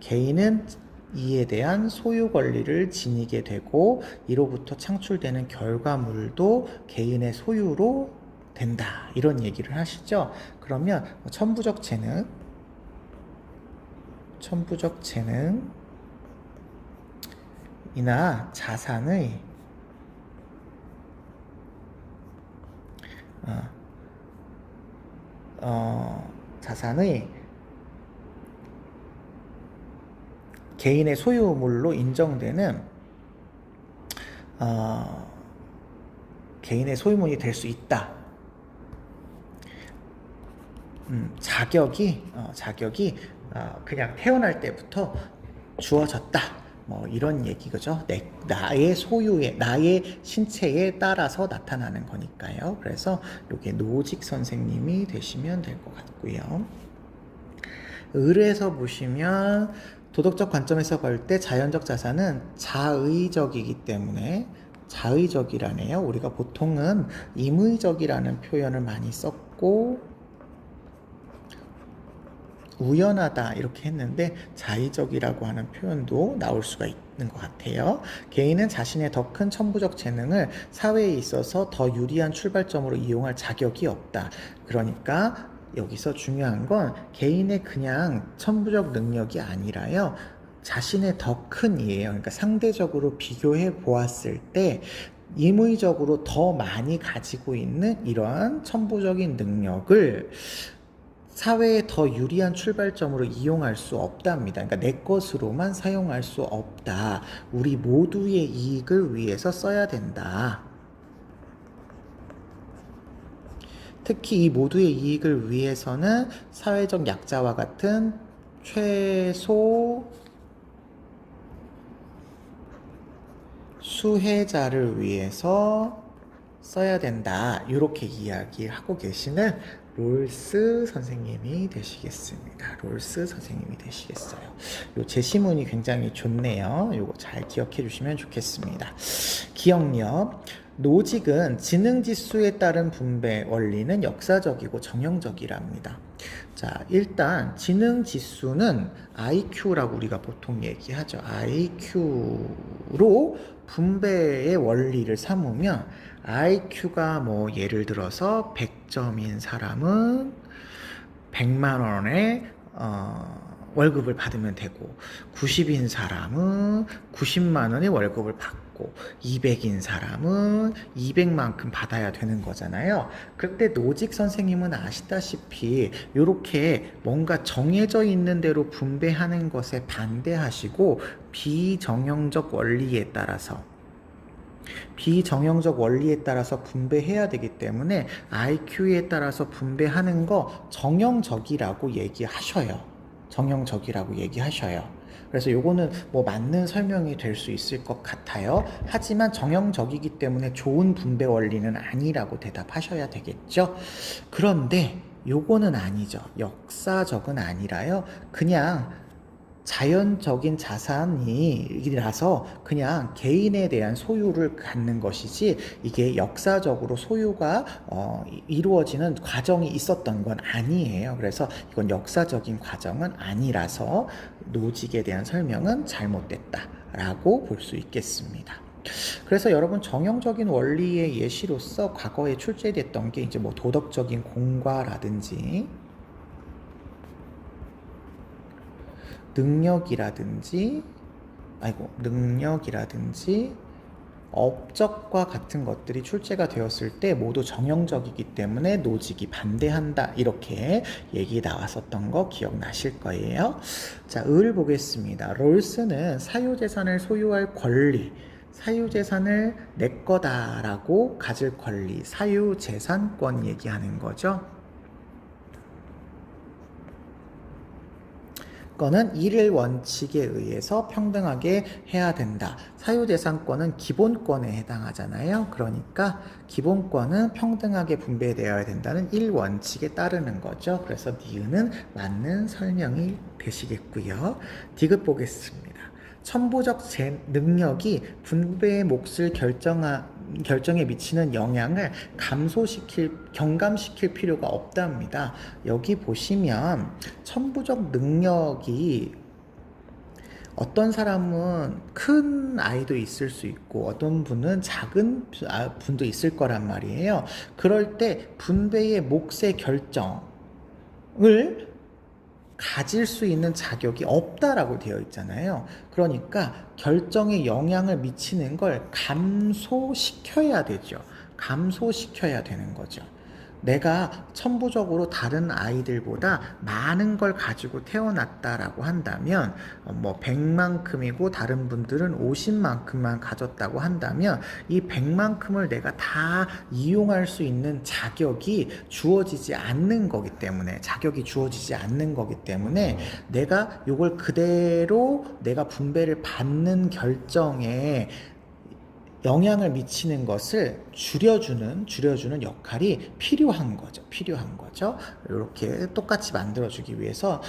개인은 이에 대한 소유 권리를 지니게 되고 이로부터 창출되는 결과물도 개인의 소유로 된다. 이런 얘기를 하시죠. 그러면 천부적 재능이나 자산의 개인의 소유물로 인정되는 개인의 소유물이 될 수 있다. 자격이 그냥 태어날 때부터 주어졌다. 뭐 이런 얘기죠. 나의 신체에 따라서 나타나는 거니까요. 그래서 이게 노직 선생님이 되시면 될 것 같고요. 을에서 보시면 도덕적 관점에서 볼 때 자연적 자산은 자의적이기 때문에 자의적이라네요. 우리가 보통은 임의적이라는 표현을 많이 썼고 우연하다 이렇게 했는데 자의적이라고 하는 표현도 나올 수가 있는 것 같아요. 개인은 자신의 더 큰 천부적 재능을 사회에 있어서 더 유리한 출발점으로 이용할 자격이 없다. 그러니까 여기서 중요한 건 개인의 그냥 천부적 능력이 아니라요. 자신의 더 큰 이에요. 그러니까 상대적으로 비교해 보았을 때 임의적으로 더 많이 가지고 있는 이러한 천부적인 능력을 사회에 더 유리한 출발점으로 이용할 수 없답니다. 그러니까 내 것으로만 사용할 수 없다. 우리 모두의 이익을 위해서 써야 된다. 특히 이 모두의 이익을 위해서는 사회적 약자와 같은 최소 수혜자를 위해서 써야 된다. 이렇게 이야기하고 계시는 롤스 선생님이 되시겠습니다. 롤스 선생님이 되시겠어요. 요 제시문이 굉장히 좋네요. 요거 잘 기억해 주시면 좋겠습니다. 기억력. 노직은 지능지수에 따른 분배 원리는 역사적이고 정형적이랍니다. 자, 일단 지능지수는 IQ라고 우리가 보통 얘기하죠. IQ로 분배의 원리를 삼으면 IQ가 뭐 예를 들어서 100점인 사람은 100만 원의 월급을 받으면 되고 90인 사람은 90만 원의 월급을 받고 200인 사람은 200만큼 받아야 되는 거잖아요. 그때 노직 선생님은 아시다시피 이렇게 뭔가 정해져 있는 대로 분배하는 것에 반대하시고 비정형적 원리에 따라서 분배해야 되기 때문에 IQ에 따라서 분배하는 거 정형적이라고 얘기하셔요. 그래서 요거는 뭐 맞는 설명이 될 수 있을 것 같아요. 하지만 정형적이기 때문에 좋은 분배 원리는 아니라고 대답하셔야 되겠죠. 그런데 요거는 아니죠. 역사적은 아니라요. 그냥 자연적인 자산이라서 그냥 개인에 대한 소유를 갖는 것이지 이게 역사적으로 소유가 이루어지는 과정이 있었던 건 아니에요. 그래서 이건 역사적인 과정은 아니라서 노직에 대한 설명은 잘못됐다라고 볼 수 있겠습니다. 그래서 여러분 정형적인 원리의 예시로서 과거에 출제됐던 게 이제 뭐 도덕적인 공과라든지 능력이라든지 업적과 같은 것들이 출제가 되었을 때 모두 정형적이기 때문에 노직이 반대한다. 이렇게 얘기 나왔었던 거 기억나실 거예요. 자, 을 보겠습니다. 롤스는 사유재산을 소유할 권리, 사유재산을 내 거다라고 가질 권리, 사유재산권 얘기하는 거죠. 거는 일일 원칙에 의해서 평등하게 해야 된다. 사유재산권은 기본권에 해당하잖아요. 그러니까 기본권은 평등하게 분배되어야 된다는 일원칙에 따르는 거죠. 그래서 니은은 맞는 설명이 되시겠고요. 디귿 보겠습니다. 천부적 능력이 분배의 몫을 결정에 미치는 영향을 경감시킬 필요가 없답니다. 여기 보시면 천부적 능력이 어떤 사람은 큰 아이도 있을 수 있고 어떤 분은 작은 분도 있을 거란 말이에요. 그럴 때 분배의 몫의 결정을 가질 수 있는 자격이 없다라고 되어 있잖아요. 그러니까 결정에 영향을 미치는 걸 감소시켜야 되죠. 감소시켜야 되는 거죠. 내가 천부적으로 다른 아이들보다 많은 걸 가지고 태어났다라고 한다면 뭐 100만큼이고 다른 분들은 50만큼만 가졌다고 한다면 이 100만큼을 내가 다 이용할 수 있는 자격이 주어지지 않는 거기 때문에 내가 이걸 그대로 내가 분배를 받는 결정에 영향을 미치는 것을 줄여주는 역할이 필요한 거죠. 이렇게 똑같이 만들어주기 위해서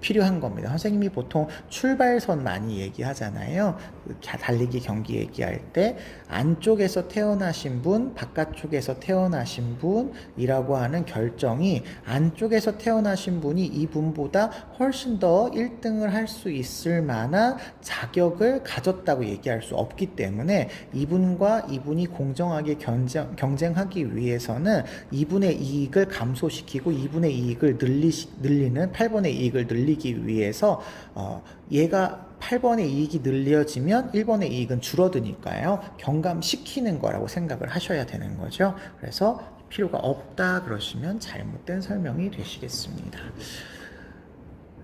필요한 겁니다. 선생님이 보통 출발선 많이 얘기하잖아요. 달리기 경기 얘기할 때 안쪽에서 태어나신 분, 바깥쪽에서 태어나신 분이라고 하는 결정이 안쪽에서 태어나신 분이 이분보다 훨씬 더 1등을 할 수 있을 만한 자격을 가졌다고 얘기할 수 없기 때문에 이분과 이분이 공정하게 경쟁하기 위해서는 이분의 이익을 감소시키고 이분의 이익을 늘리는 얘는 8번의 이익을 늘리기 위해서 얘가 8번의 이익이 늘려지면 1번의 이익은 줄어드니까요. 경감시키는 거라고 생각을 하셔야 되는 거죠. 그래서 필요가 없다 그러시면 잘못된 설명이 되시겠습니다.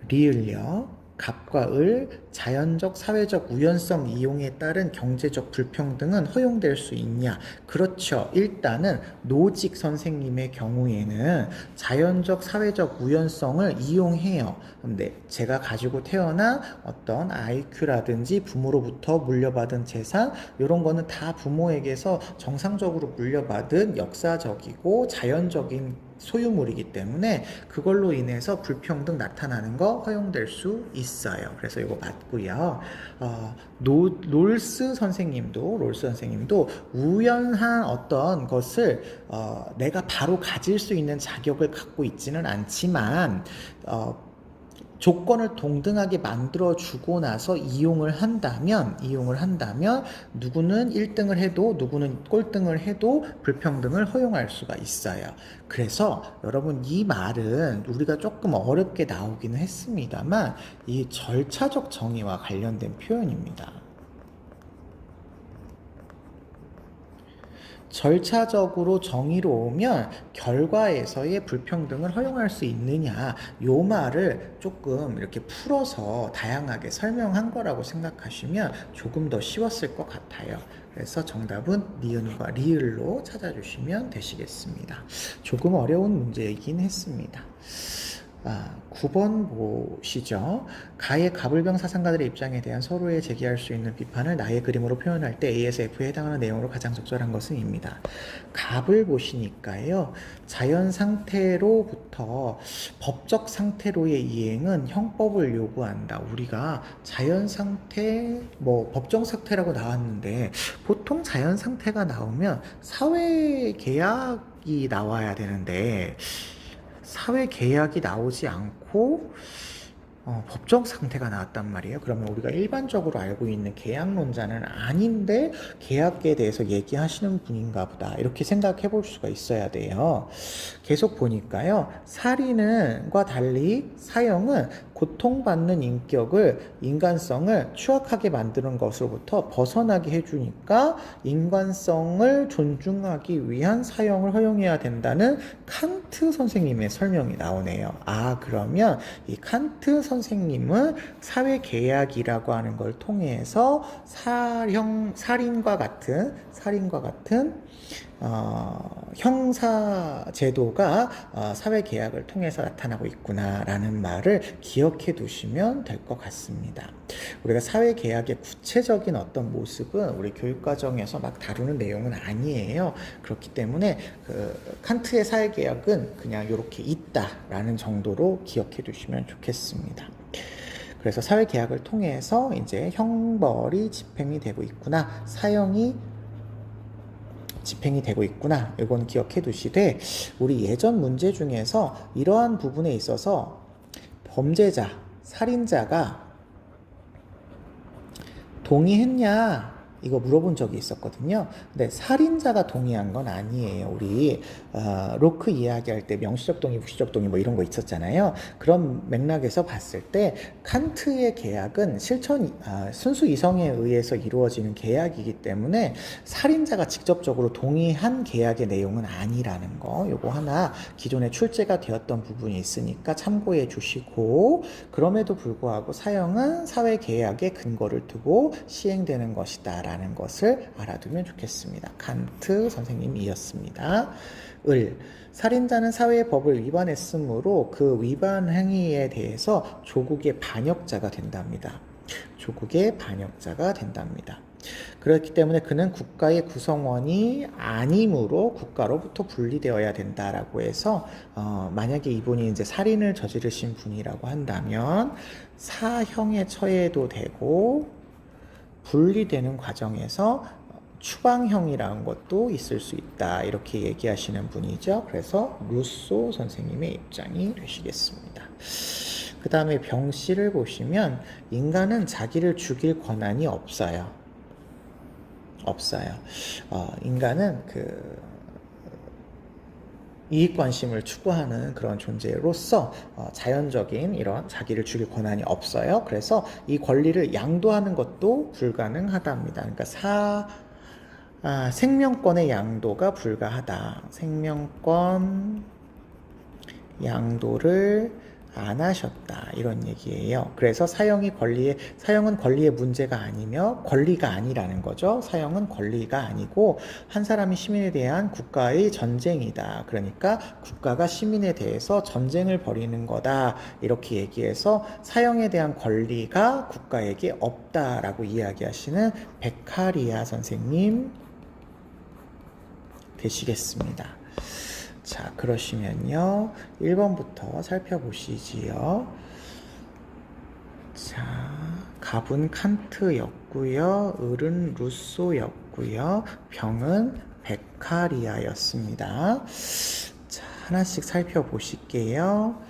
리을요. 갑과 을, 자연적, 사회적 우연성 이용에 따른 경제적 불평등은 허용될 수 있냐? 그렇죠. 일단은 노직 선생님의 경우에는 자연적, 사회적 우연성을 이용해요. 근데 제가 가지고 태어난 어떤 IQ라든지 부모로부터 물려받은 재산 이런 거는 다 부모에게서 정상적으로 물려받은 역사적이고 자연적인 소유물이기 때문에 그걸로 인해서 불평등 나타나는 거 허용될 수 있어요. 그래서 이거 맞고요. 롤스 선생님도 우연한 어떤 것을 내가 바로 가질 수 있는 자격을 갖고 있지는 않지만 조건을 동등하게 만들어 주고 나서 이용을 한다면 누구는 1등을 해도 누구는 꼴등을 해도 불평등을 허용할 수가 있어요. 그래서 여러분 이 말은 우리가 조금 어렵게 나오기는 했습니다만 이 절차적 정의와 관련된 표현입니다. 절차적으로 정의로우면 결과에서의 불평등을 허용할 수 있느냐 요 말을 조금 이렇게 풀어서 다양하게 설명한 거라고 생각하시면 조금 더 쉬웠을 것 같아요. 그래서 정답은 니은과 리을로 찾아주시면 되시겠습니다. 조금 어려운 문제이긴 했습니다. 9번 보시죠. 가의 가불병 사상가들의 입장에 대한 서로에 제기할 수 있는 비판을 나의 그림으로 표현할 때 A에서 F에 해당하는 내용으로 가장 적절한 것은 입니다. 갑을 보시니까요. 자연 상태로부터 법적 상태로의 이행은 형법을 요구한다. 우리가 자연 상태, 법정 상태라고 나왔는데 보통 자연 상태가 나오면 사회 계약이 나와야 되는데 사회 계약이 나오지 않고 법정 상태가 나왔단 말이에요. 그러면 우리가 일반적으로 알고 있는 계약론자는 아닌데 계약에 대해서 얘기하시는 분인가 보다 이렇게 생각해 볼 수가 있어야 돼요. 계속 보니까요. 살인과 달리 사형은 고통받는 인간성을 추악하게 만드는 것으로부터 벗어나게 해주니까 인간성을 존중하기 위한 사형을 허용해야 된다는 칸트 선생님의 설명이 나오네요. 그러면 이 칸트 선생님은 사회계약이라고 하는 걸 통해서 살인과 같은 형사제도가 사회계약을 통해서 나타나고 있구나라는 말을 기억해 두시면 될 것 같습니다. 우리가 사회계약의 구체적인 어떤 모습은 우리 교육과정에서 막 다루는 내용은 아니에요. 그렇기 때문에 칸트의 사회계약은 그냥 이렇게 있다라는 정도로 기억해 두시면 좋겠습니다. 그래서 사회계약을 통해서 이제 형벌이 집행이 되고 있구나, 사형이 집행이 되고 있구나. 이건 기억해 두시되 우리 예전 문제 중에서 이러한 부분에 있어서 범죄자, 살인자가 동의했냐? 이거 물어본 적이 있었거든요. 근데 살인자가 동의한 건 아니에요. 우리 로크 이야기할 때 명시적 동의, 부시적 동의 이런 거 있었잖아요. 그런 맥락에서 봤을 때 칸트의 계약은 순수 이성에 의해서 이루어지는 계약이기 때문에 살인자가 직접적으로 동의한 계약의 내용은 아니라는 거. 요거 하나 기존에 출제가 되었던 부분이 있으니까 참고해 주시고, 그럼에도 불구하고 사형은 사회계약의 근거를 두고 시행되는 것이다 라는 것을 알아두면 좋겠습니다. 칸트 선생님이었습니다. 살인자는 사회의 법을 위반했으므로 그 위반 행위에 대해서 조국의 반역자가 된답니다. 그렇기 때문에 그는 국가의 구성원이 아니므로 국가로부터 분리되어야 된다라고 해서 만약에 이분이 이제 살인을 저지르신 분이라고 한다면 사형에 처해도 되고 분리되는 과정에서 추방형이라는 것도 있을 수 있다 이렇게 얘기하시는 분이죠. 그래서 루소 선생님의 입장이 되시겠습니다. 그 다음에 병씨를 보시면 인간은 자기를 죽일 권한이 없어요. 인간은 이익관심을 추구하는 그런 존재로서 자연적인 이런 자기를 죽일 권한이 없어요. 그래서 이 권리를 양도하는 것도 불가능하답니다. 그러니까 생명권의 양도가 불가하다. 생명권 양도를 안 하셨다. 이런 얘기예요. 그래서 사형은 권리의 문제가 아니며 권리가 아니라는 거죠. 사형은 권리가 아니고 한 사람이 시민에 대한 국가의 전쟁이다. 그러니까 국가가 시민에 대해서 전쟁을 벌이는 거다. 이렇게 얘기해서 사형에 대한 권리가 국가에게 없다라고 이야기하시는 베카리아 선생님 되시겠습니다. 자, 그러시면요. 1번부터 살펴보시지요. 자, 갑은 칸트였고요. 을은 루소였고요. 병은 베카리아였습니다. 자, 하나씩 살펴보실게요.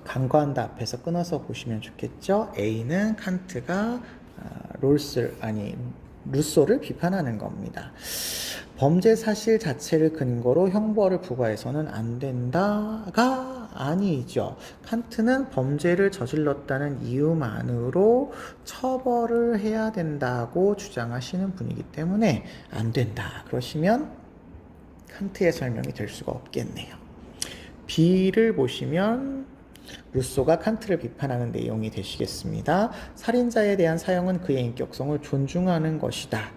간과한다 앞에서 끊어서 보시면 좋겠죠. A는 칸트가 루소를 비판하는 겁니다. 범죄 사실 자체를 근거로 형벌을 부과해서는 안 된다가 아니죠. 칸트는 범죄를 저질렀다는 이유만으로 처벌을 해야 된다고 주장하시는 분이기 때문에 안 된다. 그러시면 칸트의 설명이 될 수가 없겠네요. B를 보시면 루소가 칸트를 비판하는 내용이 되시겠습니다. 살인자에 대한 사형은 그의 인격성을 존중하는 것이다.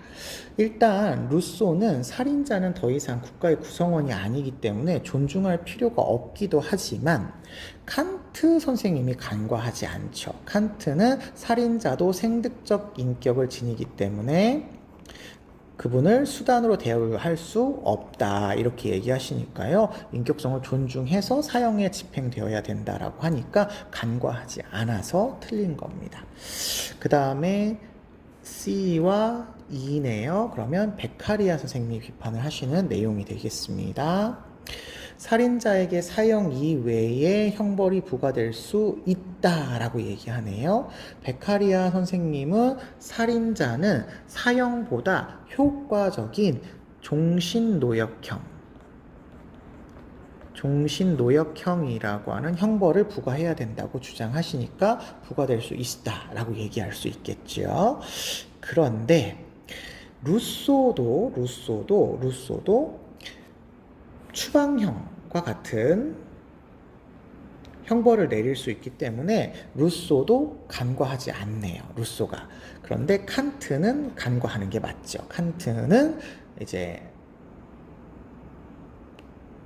일단 루소는 살인자는 더 이상 국가의 구성원이 아니기 때문에 존중할 필요가 없기도 하지만 칸트 선생님이 간과하지 않죠. 칸트는 살인자도 생득적 인격을 지니기 때문에 그분을 수단으로 대우할 수 없다 이렇게 얘기하시니까요. 인격성을 존중해서 사형에 집행되어야 된다라고 하니까 간과하지 않아서 틀린 겁니다. 그 다음에 C와 E네요. 그러면 베카리아 선생님이 비판을 하시는 내용이 되겠습니다. 살인자에게 사형 이외에 형벌이 부과될 수 있다라고 얘기하네요. 베카리아 선생님은 살인자는 사형보다 효과적인 종신노역형이라고 하는 형벌을 부과해야 된다고 주장하시니까 부과될 수 있다라고 얘기할 수 있겠죠. 그런데 루소도 추방형과 같은 형벌을 내릴 수 있기 때문에 루소도 간과하지 않네요. 루소가. 그런데 칸트는 간과하는 게 맞죠. 칸트는 이제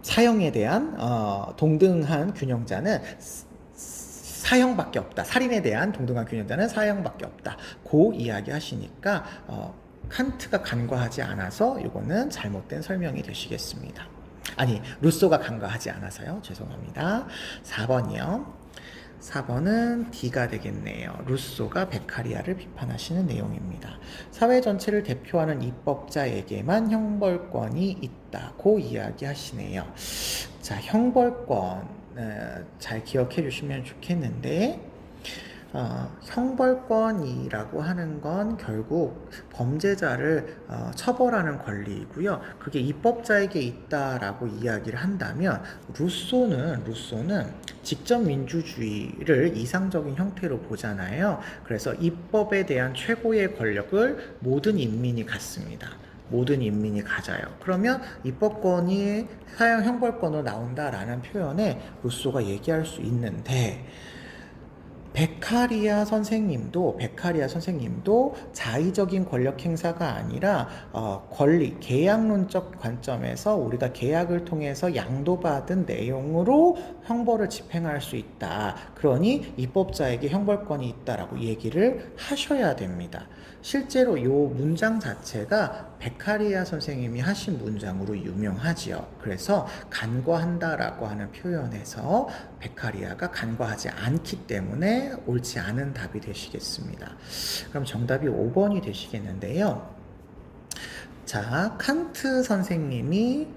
사형에 대한 동등한 균형자는 사형밖에 없다. 살인에 대한 동등한 균형자는 사형밖에 없다. 고 이야기 하시니까 칸트가 간과하지 않아서 이거는 잘못된 설명이 되시겠습니다. 아니, 루소가 간과하지 않아서요. 죄송합니다. 4번이요. 4번은 D가 되겠네요. 루소가 베카리아를 비판하시는 내용입니다. 사회 전체를 대표하는 입법자에게만 형벌권이 있다고 이야기하시네요. 자, 형벌권 잘 기억해 주시면 좋겠는데 형벌권이라고 하는 건 결국 범죄자를 처벌하는 권리이고요. 그게 입법자에게 있다라고 이야기를 한다면 루소는 직접 민주주의를 이상적인 형태로 보잖아요. 그래서 입법에 대한 최고의 권력을 모든 인민이 갖습니다. 모든 인민이 가져요. 그러면 입법권이 사형 형벌권으로 나온다라는 표현에 루소가 얘기할 수 있는데 베카리아 선생님도 자의적인 권력 행사가 아니라 권리, 계약론적 관점에서 우리가 계약을 통해서 양도받은 내용으로 형벌을 집행할 수 있다. 그러니 입법자에게 형벌권이 있다라고 얘기를 하셔야 됩니다. 실제로 이 문장 자체가 베카리아 선생님이 하신 문장으로 유명하지요. 그래서 간과한다라고 하는 표현에서 베카리아가 간과하지 않기 때문에 옳지 않은 답이 되시겠습니다. 그럼 정답이 5번이 되시겠는데요. 자, 칸트 선생님이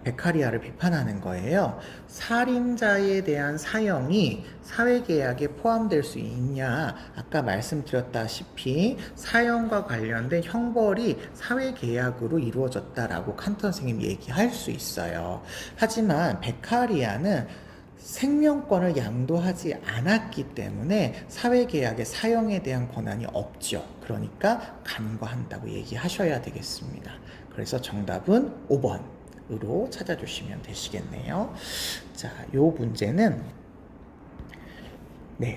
베카리아를 비판하는 거예요. 살인자에 대한 사형이 사회계약에 포함될 수 있냐? 아까 말씀드렸다시피 사형과 관련된 형벌이 사회계약으로 이루어졌다라고 칸트 선생님이 얘기할 수 있어요. 하지만 베카리아는 생명권을 양도하지 않았기 때문에 사회계약의 사형에 대한 권한이 없죠. 그러니까 간과한다고 얘기하셔야 되겠습니다. 그래서 정답은 5번으로 찾아주시면 되시겠네요. 자, 요 문제는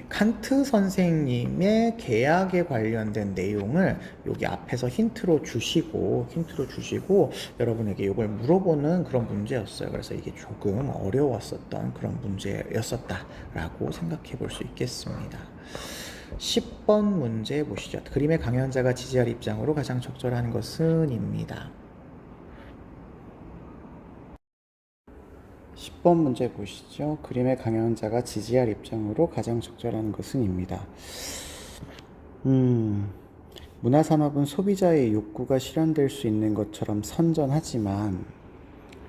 칸트 선생님의 계약에 관련된 내용을 여기 앞에서 힌트로 주시고 여러분에게 이걸 물어보는 그런 문제였어요. 그래서 이게 조금 어려웠었던 그런 문제였었다라고 생각해 볼 수 있겠습니다. 10번 문제 보시죠. 그림의 강연자가 지지할 입장으로 가장 적절한 것은 입니다. 10번 문제 보시죠. 그림의 강연자가 지지할 입장으로 가장 적절한 것은 입니다. 문화산업은 소비자의 욕구가 실현될 수 있는 것처럼 선전하지만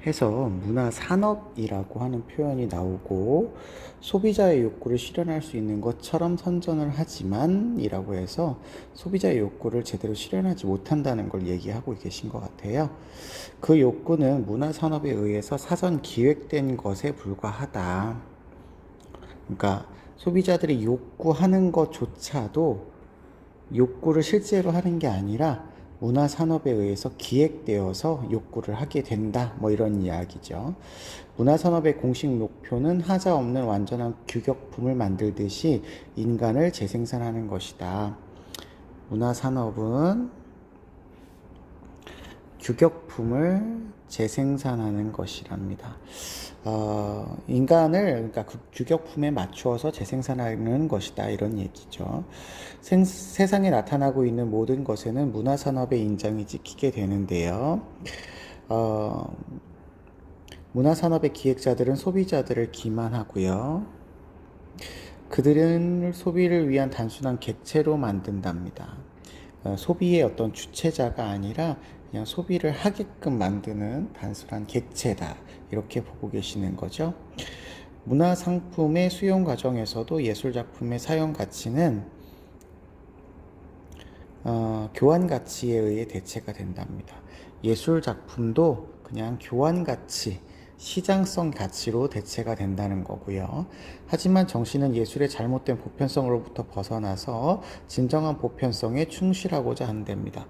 해서 문화산업이라고 하는 표현이 나오고 소비자의 욕구를 실현할 수 있는 것처럼 선전을 하지만 이라고 해서 소비자의 욕구를 제대로 실현하지 못한다는 걸 얘기하고 계신 것 같아요. 그 욕구는 문화산업에 의해서 사전 기획된 것에 불과하다. 그러니까 소비자들이 욕구하는 것조차도 욕구를 실제로 하는 게 아니라 문화산업에 의해서 기획되어서 욕구를 하게 된다. 뭐 이런 이야기죠. 문화산업의 공식 목표는 하자 없는 완전한 규격품을 만들듯이 인간을 재생산하는 것이다. 문화산업은 규격품을 재생산하는 것이랍니다. 인간을 그러니까 그 규격품에 맞추어서 재생산하는 것이다 이런 얘기죠. 세상에 나타나고 있는 모든 것에는 문화산업의 인정이 찍히게 되는데요. 문화산업의 기획자들은 소비자들을 기만하고요. 그들은 소비를 위한 단순한 객체로 만든답니다. 소비의 어떤 주체자가 아니라 그냥 소비를 하게끔 만드는 단순한 객체다. 이렇게 보고 계시는 거죠. 문화상품의 수용 과정에서도 예술작품의 사용 가치는 교환 가치에 의해 대체가 된답니다. 예술작품도 그냥 교환 가치, 시장성 가치로 대체가 된다는 거고요. 하지만 정신은 예술의 잘못된 보편성으로부터 벗어나서 진정한 보편성에 충실하고자 한답니다.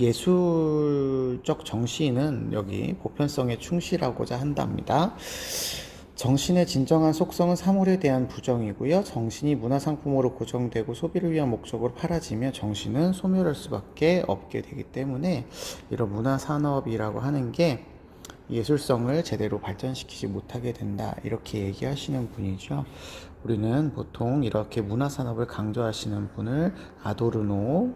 예술적 정신은 여기 보편성에 충실하고자 한답니다. 정신의 진정한 속성은 사물에 대한 부정이고요. 정신이 문화상품으로 고정되고 소비를 위한 목적으로 팔아지며 정신은 소멸할 수밖에 없게 되기 때문에 이런 문화산업이라고 하는 게 예술성을 제대로 발전시키지 못하게 된다 이렇게 얘기하시는 분이죠. 우리는 보통 이렇게 문화산업을 강조하시는 분을 아도르노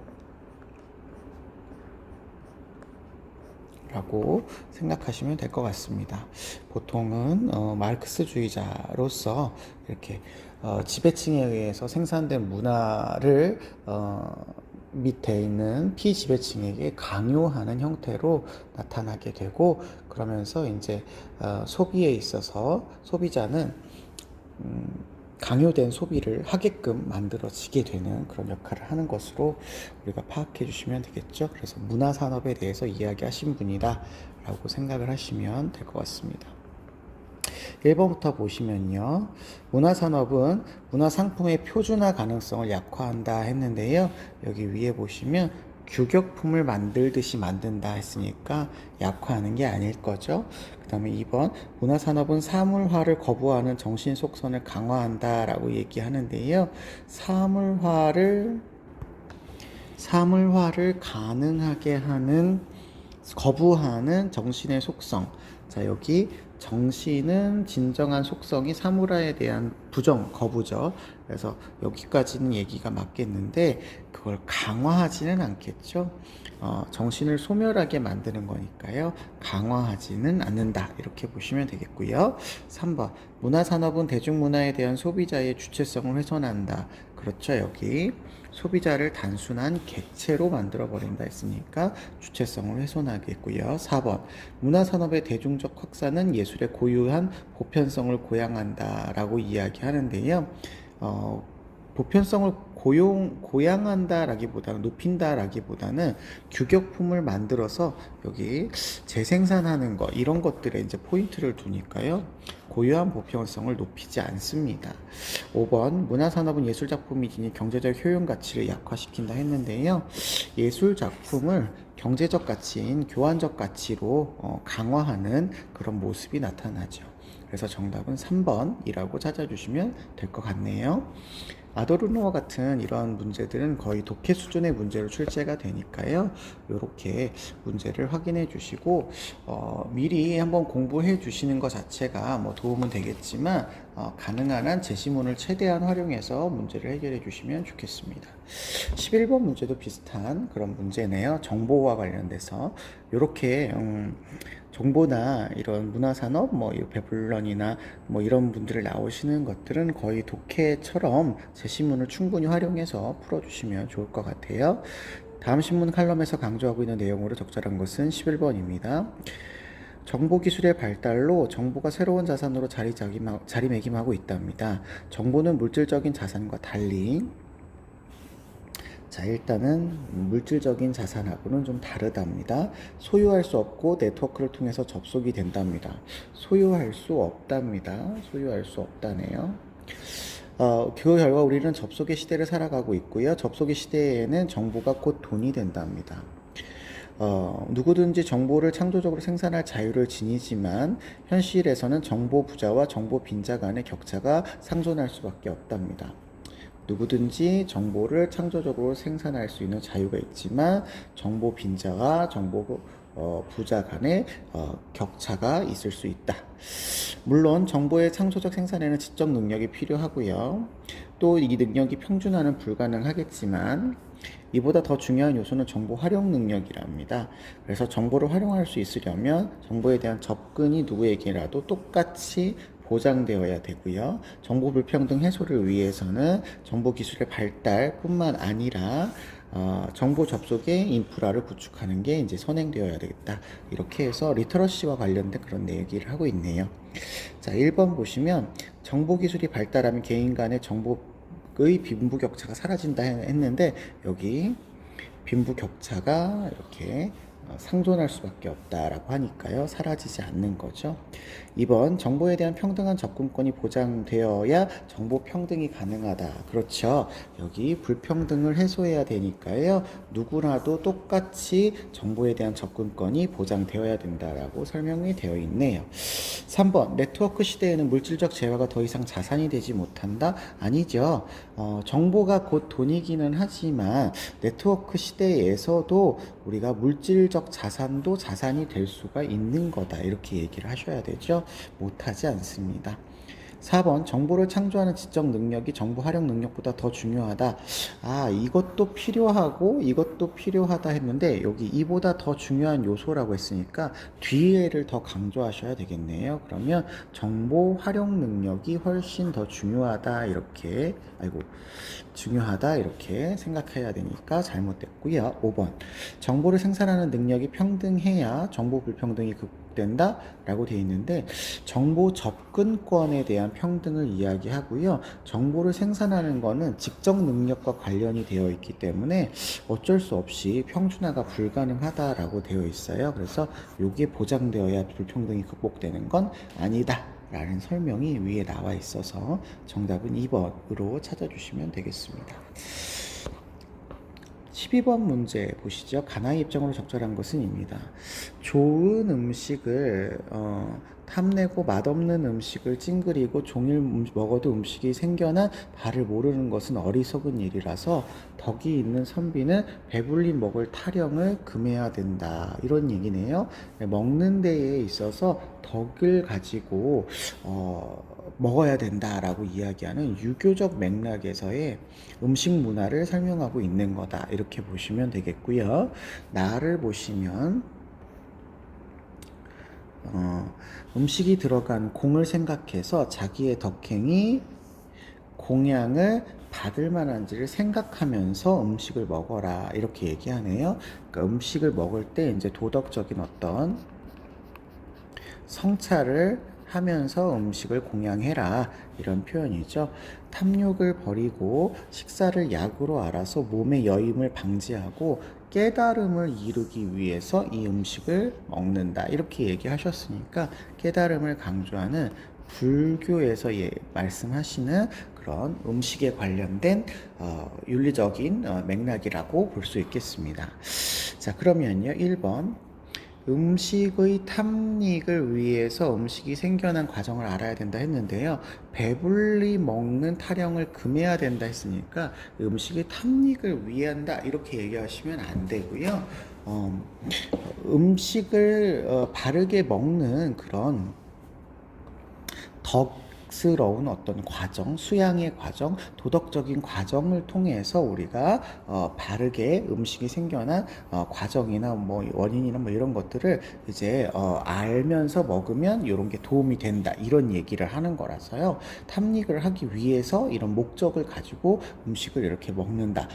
라고 생각하시면 될 것 같습니다. 보통은 마르크스주의자로서 이렇게 지배층에 의해서 생산된 문화를 밑에 있는 피지배층에게 강요하는 형태로 나타나게 되고 그러면서 이제 소비에 있어서 소비자는 강요된 소비를 하게끔 만들어지게 되는 그런 역할을 하는 것으로 우리가 파악해 주시면 되겠죠. 그래서 문화산업에 대해서 이야기하신 분이다 라고 생각을 하시면 될 것 같습니다. 1번부터 보시면요. 문화산업은 문화상품의 표준화 가능성을 약화한다 했는데요. 여기 위에 보시면 규격품을 만들듯이 만든다 했으니까 약화하는 게 아닐 거죠. 그 다음에 2번 문화산업은 사물화를 거부하는 정신 속성을 강화한다 라고 얘기하는데요. 사물화를 가능하게 하는 거부하는 정신의 속성. 자, 여기 정신은 진정한 속성이 사물화에 대한 부정, 거부죠. 그래서 여기까지는 얘기가 맞겠는데 그걸 강화하지는 않겠죠. 정신을 소멸하게 만드는 거니까요. 강화하지는 않는다. 이렇게 보시면 되겠고요. 3번. 문화산업은 대중문화에 대한 소비자의 주체성을 훼손한다. 그렇죠. 여기 소비자를 단순한 객체로 만들어버린다 했으니까 주체성을 훼손하겠고요. 4번. 문화산업의 대중적 확산은 예술의 고유한 보편성을 고양한다라고 이야기하는데요. 보편성을 고양한다라기보다는 높인다라기보다는 규격품을 만들어서 여기 재생산하는 것 이런 것들에 이제 포인트를 두니까요. 고유한 보편성을 높이지 않습니다. 5번 문화산업은 예술작품이 지닌 경제적 효용 가치를 약화시킨다 했는데요. 예술작품을 경제적 가치인 교환적 가치로 강화하는 그런 모습이 나타나죠. 그래서 정답은 3번이라고 찾아주시면 될 것 같네요. 아도르노와 같은 이런 문제들은 거의 독해 수준의 문제로 출제가 되니까요. 이렇게 문제를 확인해 주시고 미리 한번 공부해 주시는 것 자체가 뭐 도움은 되겠지만 가능한 한 제시문을 최대한 활용해서 문제를 해결해 주시면 좋겠습니다. 11번 문제도 비슷한 그런 문제네요. 정보와 관련돼서 이렇게 정보나 이런 문화산업, 뭐 배블런이나 뭐 이런 분들을 나오시는 것들은 거의 독해처럼 제시문을 충분히 활용해서 풀어주시면 좋을 것 같아요. 다음 신문 칼럼에서 강조하고 있는 내용으로 적절한 것은 11번입니다. 정보기술의 발달로 정보가 새로운 자산으로 자리매김하고 있답니다. 정보는 물질적인 자산과 달리 자, 일단은 물질적인 자산하고는 좀 다르답니다. 소유할 수 없고 네트워크를 통해서 접속이 된답니다. 소유할 수 없답니다. 소유할 수 없다네요. 그 결과 우리는 접속의 시대를 살아가고 있고요. 접속의 시대에는 정보가 곧 돈이 된답니다. 누구든지 정보를 창조적으로 생산할 자유를 지니지만 현실에서는 정보 부자와 정보 빈자 간의 격차가 상존할 수밖에 없답니다. 누구든지 정보를 창조적으로 생산할 수 있는 자유가 있지만 정보 빈자와 정보 부자 간의 격차가 있을 수 있다. 물론 정보의 창조적 생산에는 지적 능력이 필요하고요. 또 이 능력이 평준화는 불가능하겠지만 이보다 더 중요한 요소는 정보 활용 능력이랍니다. 그래서 정보를 활용할 수 있으려면 정보에 대한 접근이 누구에게라도 똑같이 보장되어야 되고요. 정보 불평등 해소를 위해서는 정보 기술의 발달뿐만 아니라 정보 접속의 인프라를 구축하는 게 이제 선행되어야 되겠다. 이렇게 해서 리터러시와 관련된 그런 얘기를 하고 있네요. 자, 1번 보시면 정보 기술이 발달하면 개인 간의 정보의 빈부격차가 사라진다 했는데 여기 빈부격차가 이렇게 상존할 수밖에 없다라고 하니까요. 사라지지 않는 거죠. 2번 정보에 대한 평등한 접근권이 보장되어야 정보 평등이 가능하다. 그렇죠. 여기 불평등을 해소해야 되니까요. 누구라도 똑같이 정보에 대한 접근권이 보장되어야 된다라고 설명이 되어 있네요. 3번 네트워크 시대에는 물질적 재화가 더 이상 자산이 되지 못한다? 아니죠. 정보가 곧 돈이기는 하지만 네트워크 시대에서도 우리가 물질적 자산도 자산이 될 수가 있는 거다. 이렇게 얘기를 하셔야 되죠. 못하지 않습니다. 4번 정보를 창조하는 지적 능력이 정보 활용 능력보다 더 중요하다. 이것도 필요하고 이것도 필요하다 했는데 여기 이보다 더 중요한 요소라고 했으니까 뒤에를 더 강조하셔야 되겠네요. 그러면 정보 활용 능력이 훨씬 더 중요하다 이렇게 중요하다 이렇게 생각해야 되니까 잘못됐고요. 5번 정보를 생산하는 능력이 평등해야 정보 불평등이 극복된다 라고 되어 있는데 정보 접근권에 대한 평등을 이야기하고요. 정보를 생산하는 거는 직접 능력과 관련이 되어 있기 때문에 어쩔 수 없이 평준화가 불가능하다라고 되어 있어요. 그래서 이게 보장되어야 불평등이 극복되는 건 아니다 라는 설명이 위에 나와 있어서 정답은 2번으로 찾아주시면 되겠습니다. 12번 문제 보시죠. 가나의 입장으로 적절한 것은 입니다. 좋은 음식을 탐내고 맛없는 음식을 찡그리고 종일 먹어도 음식이 생겨난 발을 모르는 것은 어리석은 일이라서 덕이 있는 선비는 배불리 먹을 타령을 금해야 된다. 이런 얘기네요. 먹는 데에 있어서 덕을 가지고 먹어야 된다라고 이야기하는 유교적 맥락에서의 음식 문화를 설명하고 있는 거다. 이렇게 보시면 되겠고요. 나를 보시면 음식이 들어간 공을 생각해서 자기의 덕행이 공양을 받을 만한지를 생각하면서 음식을 먹어라. 이렇게 얘기하네요. 그러니까 음식을 먹을 때 이제 도덕적인 어떤 성찰을 하면서 음식을 공양해라, 이런 표현이죠. 탐욕을 버리고 식사를 약으로 알아서 몸의 여임을 방지하고 깨달음을 이루기 위해서 이 음식을 먹는다, 이렇게 얘기하셨으니까 깨달음을 강조하는 불교에서 말씀하시는 그런 음식에 관련된 윤리적인 맥락이라고 볼 수 있겠습니다. 자, 그러면요, 1번 음식의 탐닉을 위해서 음식이 생겨난 과정을 알아야 된다 했는데요. 배불리 먹는 타령을 금해야 된다 했으니까 음식의 탐닉을 위한다, 이렇게 얘기하시면 안 되고요. 음식을 바르게 먹는 그런 덕스러운 어떤 과정, 수양의 과정, 도덕적인 과정을 통해서 우리가 바르게 음식이 생겨난 과정이나 뭐 원인이나 뭐 이런 것들을 이제 알면서 먹으면 이런 게 도움이 된다, 이런 얘기를 하는 거라서요. 탐닉을 하기 위해서 이런 목적을 가지고 음식을 이렇게 먹는다,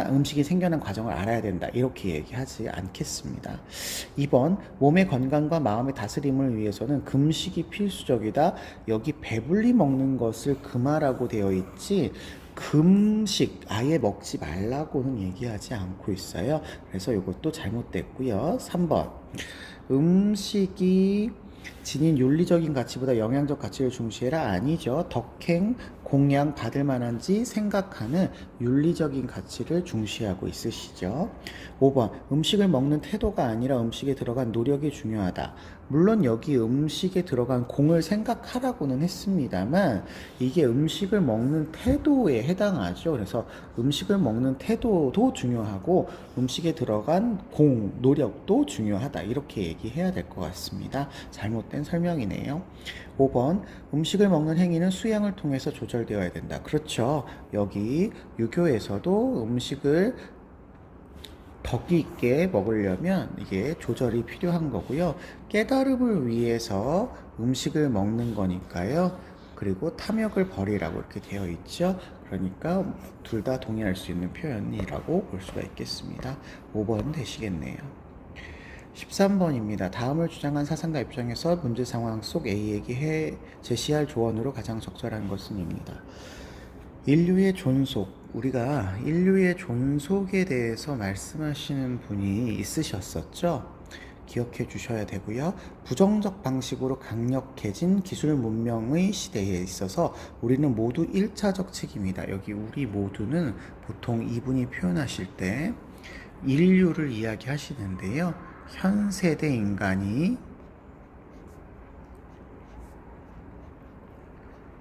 음식이 생겨난 과정을 알아야 된다, 이렇게 얘기하지 않겠습니다. 2번 몸의 건강과 마음의 다스림을 위해서는 금식이 필수적이다. 여기 배불리 먹는 것을 금하라고 되어 있지 금식 아예 먹지 말라고는 얘기하지 않고 있어요. 그래서 이것도 잘못됐고요. 3번 음식이 지닌 윤리적인 가치보다 영양적 가치를 중시해라, 아니죠. 덕행, 공양 받을 만한지 생각하는 윤리적인 가치를 중시하고 있으시죠. 5번 음식을 먹는 태도가 아니라 음식에 들어간 노력이 중요하다. 물론 여기 음식에 들어간 공을 생각하라고는 했습니다만 이게 음식을 먹는 태도에 해당하죠. 그래서 음식을 먹는 태도도 중요하고 음식에 들어간 공, 노력도 중요하다, 이렇게 얘기해야 될 것 같습니다. 잘못된 설명이네요. 5번 음식을 먹는 행위는 수양을 통해서 조절되어야 된다. 그렇죠. 여기 유교에서도 음식을 덕 있게 먹으려면 이게 조절이 필요한 거고요. 깨달음을 위해서 음식을 먹는 거니까요. 그리고 탐욕을 버리라고 이렇게 되어 있죠. 그러니까 둘 다 동의할 수 있는 표현이라고 볼 수가 있겠습니다. 5번 되시겠네요. 13번입니다. 다음을 주장한 사상가 입장에서 문제 상황 속 A에게 제시할 조언으로 가장 적절한 것은입니다. 인류의 존속, 우리가 인류의 존속에 대해서 말씀하시는 분이 있으셨었죠. 기억해 주셔야 되고요. 부정적 방식으로 강력해진 기술 문명의 시대에 있어서 우리는 모두 1차적 책임이다. 여기 우리 모두는 보통 이분이 표현하실 때 인류를 이야기하시는데요. 현 세대 인간이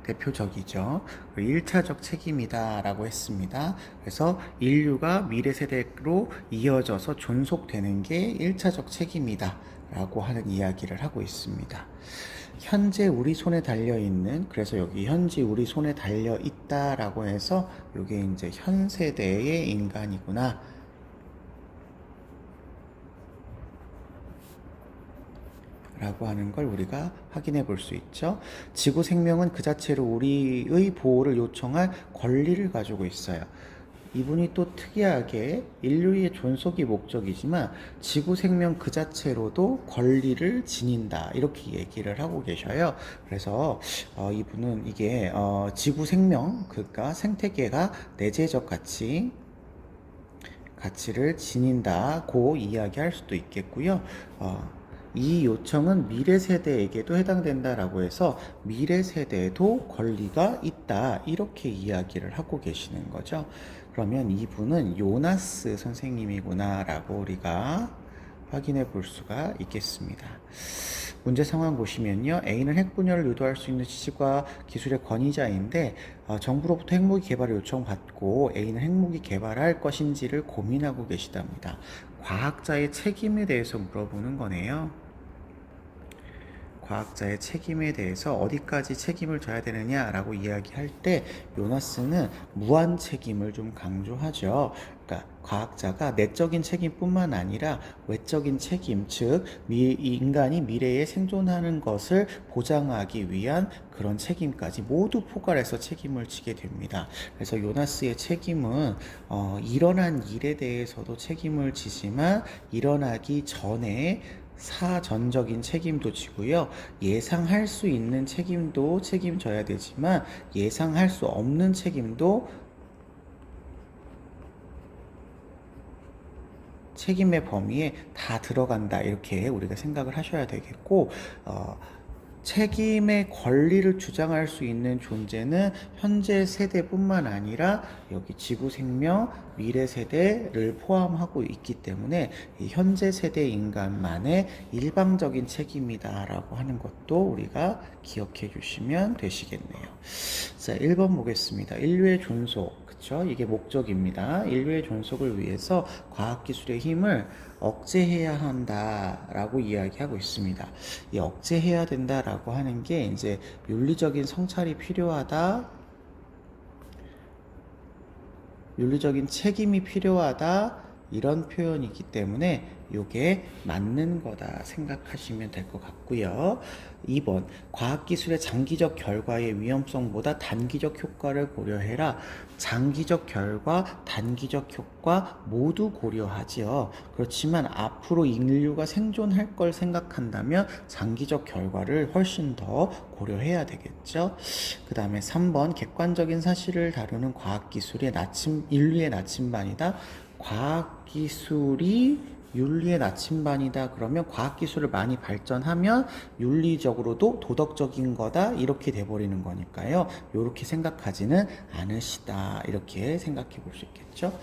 대표적이죠. 1차적 책임이다 라고 했습니다. 그래서 인류가 미래 세대로 이어져서 존속되는 게 1차적 책임이다 라고 하는 이야기를 하고 있습니다. 현재 우리 손에 달려있는, 그래서 여기 현재 우리 손에 달려있다 라고 해서 이게 이제 현 세대의 인간이구나 라고 하는 걸 우리가 확인해 볼 수 있죠. 지구 생명은 그 자체로 우리의 보호를 요청할 권리를 가지고 있어요. 이분이 또 특이하게 인류의 존속이 목적이지만 지구 생명 그 자체로도 권리를 지닌다, 이렇게 얘기를 하고 계셔요. 그래서 이분은 이게 지구 생명, 그러니까 생태계가 내재적 가치를 지닌다고 이야기할 수도 있겠고요. 이 요청은 미래 세대에게도 해당된다라고 해서 미래 세대에도 권리가 있다, 이렇게 이야기를 하고 계시는 거죠. 그러면 이분은 요나스 선생님이구나 라고 우리가 확인해 볼 수가 있겠습니다. 문제 상황 보시면요. A는 핵분열을 유도할 수 있는 지식과 기술의 권위자인데 정부로부터 핵무기 개발을 요청받고 A는 핵무기 개발할 것인지를 고민하고 계시답니다. 과학자의 책임에 대해서 물어보는 거네요. 과학자의 책임에 대해서 어디까지 책임을 져야 되느냐라고 이야기할 때 요나스는 무한 책임을 좀 강조하죠. 그러니까 과학자가 내적인 책임뿐만 아니라 외적인 책임, 즉 인간이 미래에 생존하는 것을 보장하기 위한 그런 책임까지 모두 포괄해서 책임을 지게 됩니다. 그래서 요나스의 책임은 일어난 일에 대해서도 책임을 지지만 일어나기 전에 사전적인 책임도 지고요. 예상할 수 있는 책임도 책임져야 되지만 예상할 수 없는 책임도 책임의 범위에 다 들어간다. 이렇게 우리가 생각을 하셔야 되겠고, 책임의 권리를 주장할 수 있는 존재는 현재 세대뿐만 아니라 여기 지구 생명, 미래 세대를 포함하고 있기 때문에 이 현재 세대 인간만의 일방적인 책임이다라고 하는 것도 우리가 기억해 주시면 되시겠네요. 자, 1번 보겠습니다. 인류의 존속. 그쵸? 이게 목적입니다. 인류의 존속을 위해서 과학기술의 힘을 억제해야 한다라고 이야기하고 있습니다. 이 억제해야 된다라고 하는 게 이제 윤리적인 성찰이 필요하다, 윤리적인 책임이 필요하다, 이런 표현이기 때문에 이게 맞는 거다 생각하시면 될 것 같고요. 2번, 과학기술의 장기적 결과의 위험성보다 단기적 효과를 고려해라. 장기적 결과, 단기적 효과 모두 고려하지요. 그렇지만 앞으로 인류가 생존할 걸 생각한다면 장기적 결과를 훨씬 더 고려해야 되겠죠. 그 다음에 3번, 객관적인 사실을 다루는 과학기술의 인류의 나침반이다. 과학기술이 윤리의 나침반이다. 그러면 과학기술을 많이 발전하면 윤리적으로도 도덕적인 거다. 이렇게 돼버리는 거니까요. 이렇게 생각하지는 않으시다. 이렇게 생각해 볼 수 있겠죠.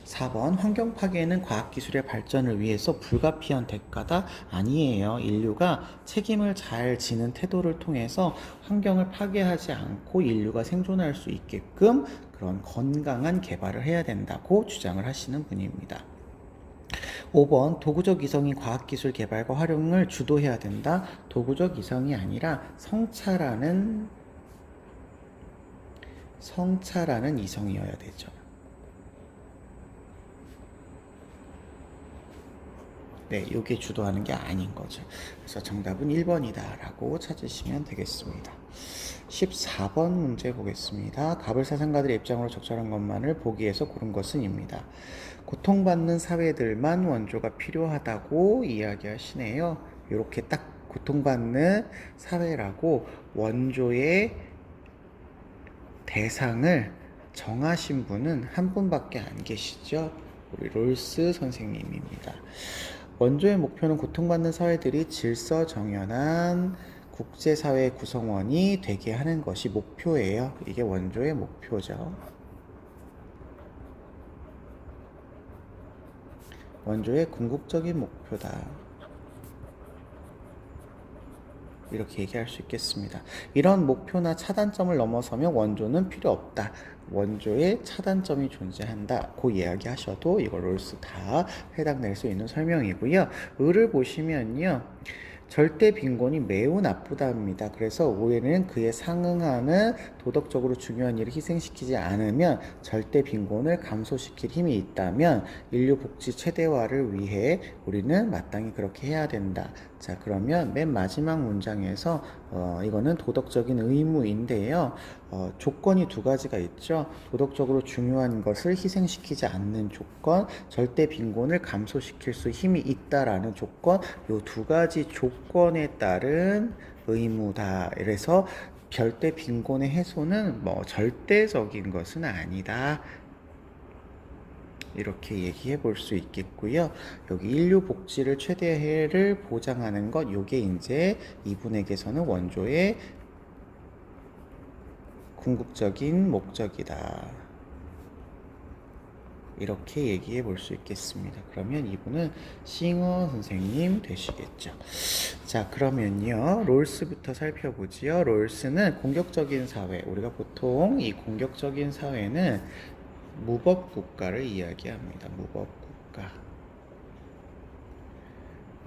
4번, 환경 파괴는 과학기술의 발전을 위해서 불가피한 대가다. 아니에요. 인류가 책임을 잘 지는 태도를 통해서 환경을 파괴하지 않고 인류가 생존할 수 있게끔 그런 건강한 개발을 해야 된다고 주장을 하시는 분입니다. 5번, 도구적 이성이 과학기술 개발과 활용을 주도해야 된다. 도구적 이성이 아니라 성찰하는 이성이어야 되죠. 네, 이게 주도하는 게 아닌 거죠. 그래서 정답은 1번이다 라고 찾으시면 되겠습니다. 14번 문제 보겠습니다. 갑을 사상가들의 입장으로 적절한 것만을 보기에서 고른 것은입니다. 고통받는 사회들만 원조가 필요하다고 이야기하시네요. 이렇게 딱 고통받는 사회라고 원조의 대상을 정하신 분은 한 분밖에 안 계시죠. 우리 롤스 선생님입니다. 원조의 목표는 고통받는 사회들이 질서정연한 국제사회 구성원이 되게 하는 것이 목표예요. 이게 원조의 목표죠. 원조의 궁극적인 목표다. 이렇게 얘기할 수 있겠습니다. 이런 목표나 차단점을 넘어서면 원조는 필요 없다. 원조의 차단점이 존재한다. 그 이야기 하셔도 이거 롤스 다 해당될 수 있는 설명이고요. 을을 보시면요. 절대 빈곤이 매우 나쁘답니다. 그래서 우리는 그에 상응하는 도덕적으로 중요한 일을 희생시키지 않으면 절대 빈곤을 감소시킬 힘이 있다면 인류 복지 최대화를 위해 우리는 마땅히 그렇게 해야 된다. 자, 그러면 맨 마지막 문장에서 이거는 도덕적인 의무인데요. 조건이 두 가지가 있죠. 도덕적으로 중요한 것을 희생시키지 않는 조건, 절대 빈곤을 감소시킬 수 힘이 있다라는 조건, 요 두 가지 조건에 따른 의무다. 그래서 절대 빈곤의 해소는 절대적인 것은 아니다. 이렇게 얘기해 볼 수 있겠고요. 여기 인류 복지를 최대를 보장하는 것, 요게 이제 이분에게서는 원조의 궁극적인 목적이다. 이렇게 얘기해 볼 수 있겠습니다. 그러면 이분은 싱어 선생님 되시겠죠. 자, 그러면요. 롤스부터 살펴보지요. 롤스는 공격적인 사회. 우리가 보통 이 공격적인 사회는 무법국가를 이야기합니다. 무법국가.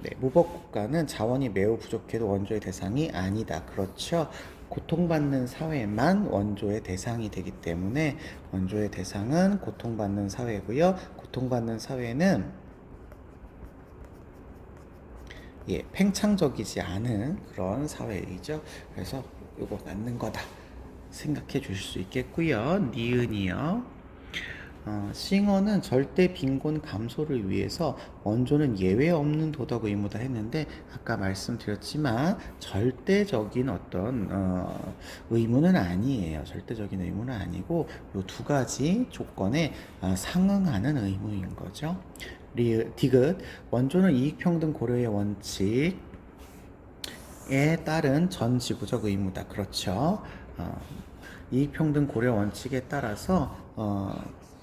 네, 무법국가는 자원이 매우 부족해도 원조의 대상이 아니다. 그렇죠. 고통받는 사회만 원조의 대상이 되기 때문에 원조의 대상은 고통받는 사회고요. 고통받는 사회는 팽창적이지 않은 그런 사회이죠. 그래서 이거 맞는 거다 생각해 주실 수 있겠고요. 니은이요. 싱어는 절대 빈곤 감소를 위해서 원조는 예외 없는 도덕 의무다 했는데 아까 말씀드렸지만 절대적인 어떤 의무는 아니에요. 절대적인 의무는 아니고 이 두 가지 조건에 상응하는 의무인 거죠. 디귿 원조는 이익평등 고려의 원칙에 따른 전 지구적 의무다. 그렇죠. 이익평등 고려 원칙에 따라서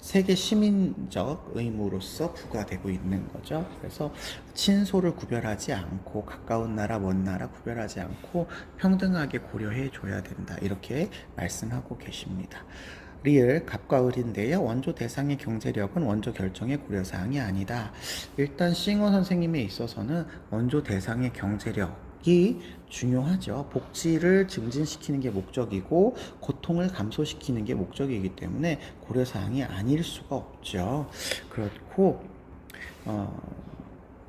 세계 시민적 의무로서 부과되고 있는 거죠. 그래서 친소를 구별하지 않고 가까운 나라 먼 나라 구별하지 않고 평등하게 고려해 줘야 된다. 이렇게 말씀하고 계십니다. 리을 갑과 을인데요. 원조 대상의 경제력은 원조 결정의 고려사항이 아니다. 일단 싱어 선생님에 있어서는 원조 대상의 경제력이 중요하죠. 복지를 증진시키는 게 목적이고 고통을 감소시키는 게 목적이기 때문에 고려사항이 아닐 수가 없죠. 그렇고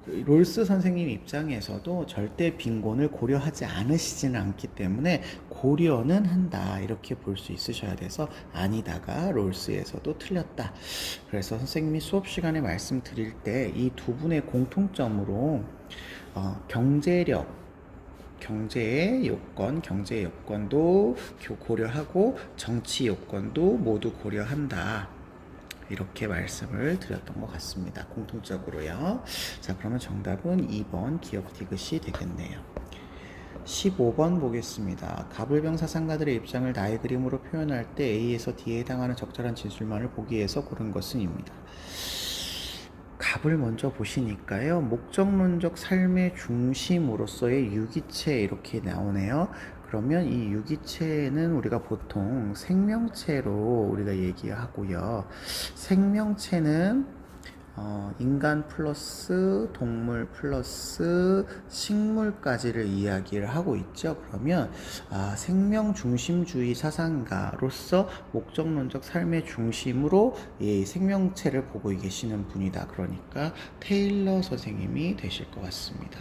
롤스 선생님 입장에서도 절대 빈곤을 고려하지 않으시지는 않기 때문에 고려는 한다 이렇게 볼 수 있으셔야 돼서 아니다가 롤스에서도 틀렸다. 그래서 선생님이 수업 시간에 말씀드릴 때 이 두 분의 공통점으로 경제력, 경제의 요건, 경제 요건도 고려하고 정치 요건도 모두 고려한다. 이렇게 말씀을 드렸던 것 같습니다. 공통적으로요. 자, 그러면 정답은 2번 기억 디귿이 되겠네요. 15번 보겠습니다. 갑을병 사상가들의 입장을 나의 그림으로 표현할 때 A에서 D에 해당하는 적절한 진술만을 보기 위해서 고른 것은입니다. 갑을 먼저 보시니까요. 목적론적 삶의 중심으로서의 유기체 이렇게 나오네요. 그러면 이 유기체는 우리가 보통 생명체로 우리가 얘기하고요. 생명체는 인간 플러스 동물 플러스 식물까지를 이야기를 하고 있죠. 그러면 생명 중심주의 사상가로서 목적론적 삶의 중심으로 이 생명체를 보고 계시는 분이다. 그러니까 테일러 선생님이 되실 것 같습니다.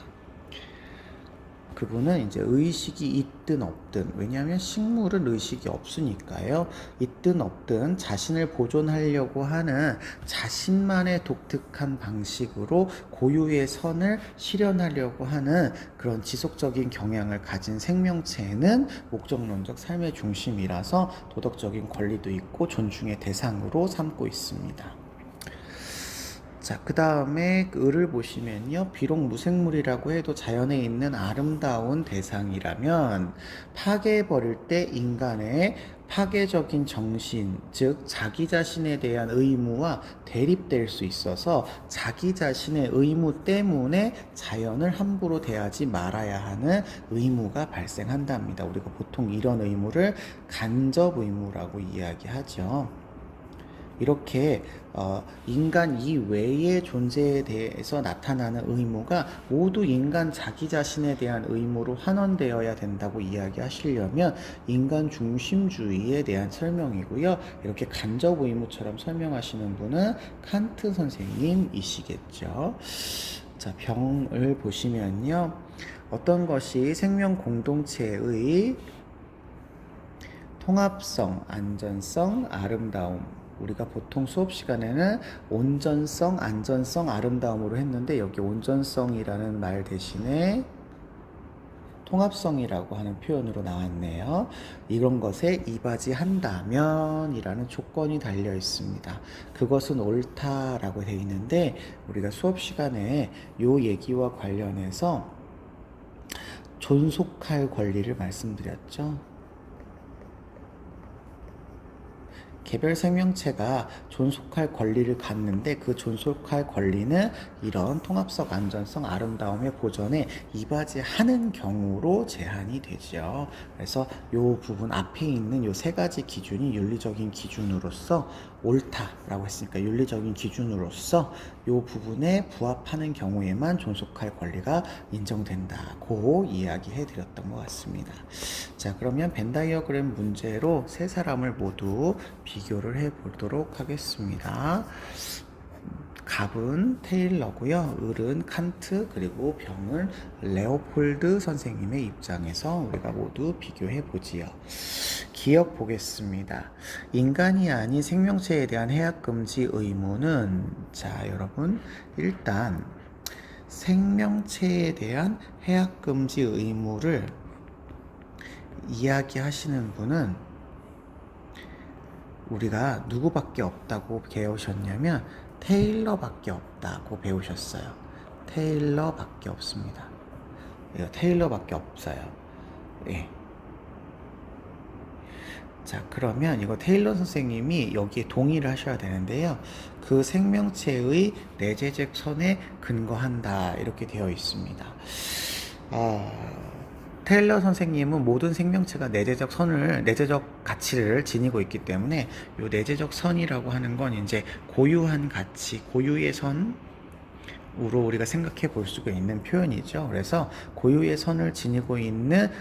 그분은 이제 의식이 있든 없든, 왜냐하면 식물은 의식이 없으니까요. 있든 없든 자신을 보존하려고 하는 자신만의 독특한 방식으로 고유의 선을 실현하려고 하는 그런 지속적인 경향을 가진 생명체는 목적론적 삶의 중심이라서 도덕적인 권리도 있고 존중의 대상으로 삼고 있습니다. 자, 그 다음에 을을 보시면요. 비록 무생물이라고 해도 자연에 있는 아름다운 대상이라면 파괴해버릴 때 인간의 파괴적인 정신, 즉 자기 자신에 대한 의무와 대립될 수 있어서 자기 자신의 의무 때문에 자연을 함부로 대하지 말아야 하는 의무가 발생한답니다. 우리가 보통 이런 의무를 간접 의무라고 이야기하죠. 이렇게 인간 이외의 존재에 대해서 나타나는 의무가 모두 인간 자기 자신에 대한 의무로 환원되어야 된다고 이야기하시려면 인간 중심주의에 대한 설명이고요. 이렇게 간접 의무처럼 설명하시는 분은 칸트 선생님이시겠죠. 자, 병을 보시면요. 어떤 것이 생명 공동체의 통합성, 안전성, 아름다움, 우리가 보통 수업 시간에는 온전성, 안전성, 아름다움으로 했는데 여기 온전성이라는 말 대신에 통합성이라고 하는 표현으로 나왔네요. 이런 것에 이바지한다면 이라는 조건이 달려 있습니다. 그것은 옳다라고 되어 있는데 우리가 수업 시간에 요 얘기와 관련해서 존속할 권리를 말씀드렸죠. 개별 생명체가 존속할 권리를 갖는데 그 존속할 권리는 이런 통합성, 안전성, 아름다움의 보존에 이바지하는 경우로 제한이 되죠. 그래서 이 부분 앞에 있는 이 세 가지 기준이 윤리적인 기준으로서 옳다라고 했으니까 윤리적인 기준으로서 이 부분에 부합하는 경우에만 존속할 권리가 인정된다고 이야기해 드렸던 것 같습니다. 자, 그러면 벤 다이어그램 문제로 세 사람을 모두 비교를 해 보도록 하겠습니다. 갑은 테일러고요. 을은 칸트, 그리고 병은 레오폴드 선생님의 입장에서 우리가 모두 비교해 보지요. 기억 보겠습니다. 인간이 아닌 생명체에 대한 해악 금지 의무는, 자, 여러분, 일단 생명체에 대한 해악 금지 의무를 이야기하시는 분은 우리가 누구밖에 없다고 배우셨냐면 테일러밖에 없다고 배우셨어요. 테일러밖에 없습니다. 이거 테일러밖에 없어요. 예. 자, 그러면 이거 테일러 선생님이 여기에 동의를 하셔야 되는데요. 그 생명체의 내재적 선에 근거한다 이렇게 되어 있습니다. 테일러 선생님은 모든 생명체가 내재적 가치를 지니고 있기 때문에 이 내재적 선이라고 하는 건 이제 고유한 가치, 고유의 선으로 우리가 생각해 볼 수가 있는 표현이죠. 그래서 고유의 선을 지니고 있는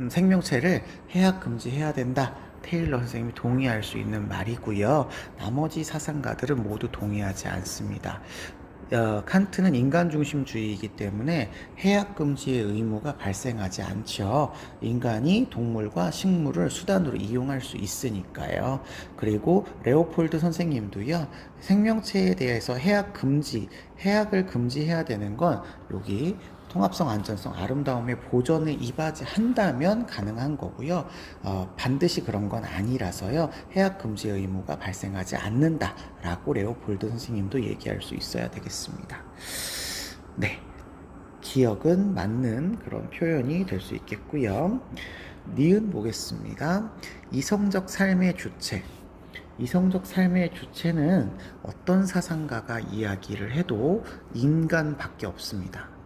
생명체를 해악 금지해야 된다. 테일러 선생님이 동의할 수 있는 말이고요. 나머지 사상가들은 모두 동의하지 않습니다. 칸트는 인간중심주의이기 때문에 해악 금지의 의무가 발생하지 않죠. 인간이 동물과 식물을 수단으로 이용할 수 있으니까요. 그리고 레오폴드 선생님도요. 생명체에 대해서 해악을 금지해야 되는 건 여기 통합성, 안전성, 아름다움의 보존을 이바지한다면 가능한 거고요. 반드시 그런 건 아니라서요. 해악 금지 의무가 발생하지 않는다라고 레오폴드 선생님도 얘기할 수 있어야 되겠습니다. 네, 기억은 맞는 그런 표현이 될 수 있겠고요. 니은 보겠습니다. 이성적 삶의 주체. 이성적 삶의 주체는 어떤 사상가가 이야기를 해도 인간밖에 없습니다.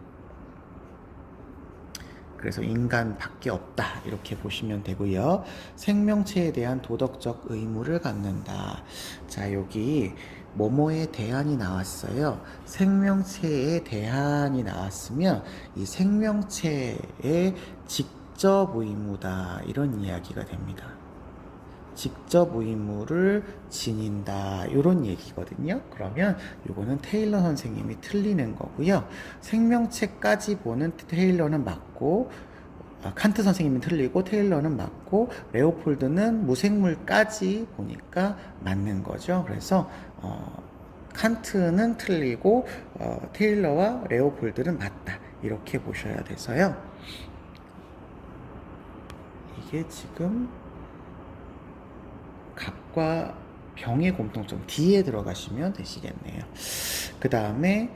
그래서 인간밖에 없다 이렇게 보시면 되고요. 생명체에 대한 도덕적 의무를 갖는다. 자, 여기 뭐뭐에 대한이 나왔어요. 생명체에 대한이 나왔으면 이 생명체의 직접 의무다 이런 이야기가 됩니다. 직접 의무를 지닌다 이런 얘기거든요. 그러면 이거는 테일러 선생님이 틀리는 거고요. 생명체까지 보는 테일러는 맞고, 칸트 선생님은 틀리고 테일러는 맞고, 레오폴드는 무생물까지 보니까 맞는 거죠. 그래서 칸트는 틀리고 테일러와 레오폴드는 맞다 이렇게 보셔야 돼서요. 이게 지금 갑과 병의 공통점 D에 들어가시면 되시겠네요. 그 다음에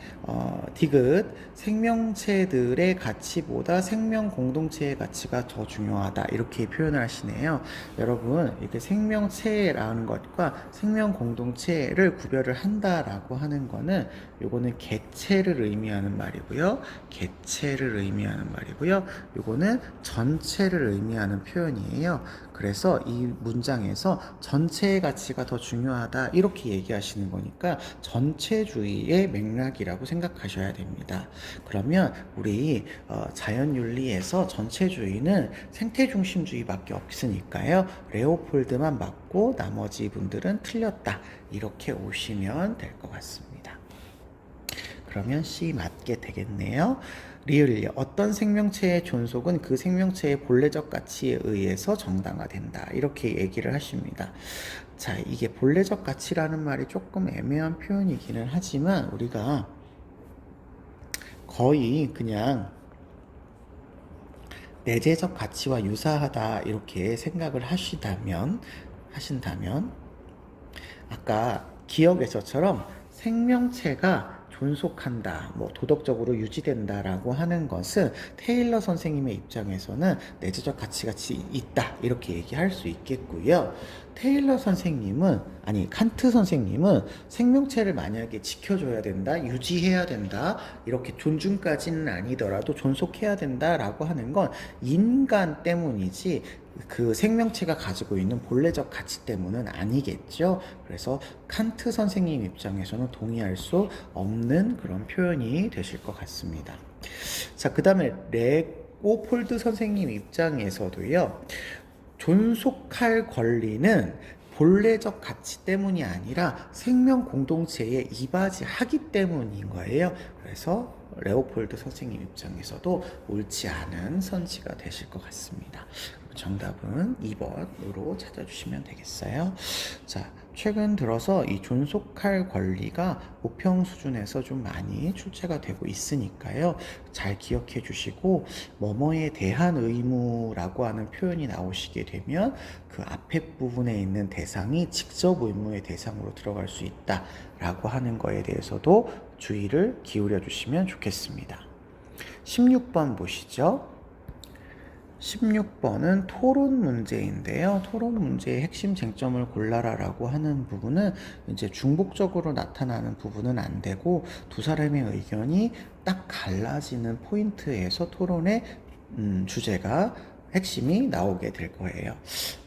디귿 생명체들의 가치보다 생명 공동체의 가치가 더 중요하다 이렇게 표현을 하시네요. 여러분 이렇게 생명체라는 것과 생명 공동체를 구별을 한다라고 하는 거는 요거는 개체를 의미하는 말이고요. 개체를 의미하는 말이고요. 요거는 전체를 의미하는 표현이에요. 그래서 이 문장에서 전체의 가치가 더 중요하다 이렇게 얘기하시는 거니까 전체주의의 맥락이라고 생각하셔야 됩니다. 그러면 우리 자연윤리에서 전체주의는 생태중심주의밖에 없으니까요. 레오폴드만 맞고 나머지 분들은 틀렸다 이렇게 오시면 될 것 같습니다. 그러면 C 맞게 되겠네요. 리을리 어떤 생명체의 존속은 그 생명체의 본래적 가치에 의해서 정당화된다 이렇게 얘기를 하십니다. 자, 이게 본래적 가치라는 말이 조금 애매한 표현이기는 하지만 우리가 거의 그냥 내재적 가치와 유사하다 이렇게 생각을 하신다면 아까 기억에서처럼 생명체가 존속한다, 도덕적으로 유지된다라고 하는 것은 테일러 선생님의 입장에서는 내재적 가치가 있다 이렇게 얘기할 수 있겠고요. 테일러 선생님은, 아니 칸트 선생님은 생명체를 만약에 지켜줘야 된다, 유지해야 된다, 이렇게 존중까지는 아니더라도 존속해야 된다라고 하는 건 인간 때문이지 그 생명체가 가지고 있는 본래적 가치 때문은 아니겠죠. 그래서 칸트 선생님 입장에서는 동의할 수 없는 그런 표현이 되실 것 같습니다. 자, 그 다음에 레오폴드 선생님 입장에서도요, 존속할 권리는 본래적 가치 때문이 아니라 생명 공동체에 이바지하기 때문인 거예요. 그래서 레오폴드 선생님 입장에서도 옳지 않은 선지가 되실 것 같습니다. 정답은 2번으로 찾아주시면 되겠어요. 자, 최근 들어서 이 존속할 권리가 모평 수준에서 좀 많이 출제가 되고 있으니까요. 잘 기억해 주시고, 뭐뭐에 대한 의무라고 하는 표현이 나오시게 되면 그 앞에 부분에 있는 대상이 직접 의무의 대상으로 들어갈 수 있다라고 하는 거에 대해서도 주의를 기울여 주시면 좋겠습니다. 16번 보시죠. 16번은 토론 문제인데요. 토론 문제의 핵심 쟁점을 골라라라고 하는 부분은 이제 중복적으로 나타나는 부분은 안 되고 두 사람의 의견이 딱 갈라지는 포인트에서 토론의 주제가 핵심이 나오게 될 거예요.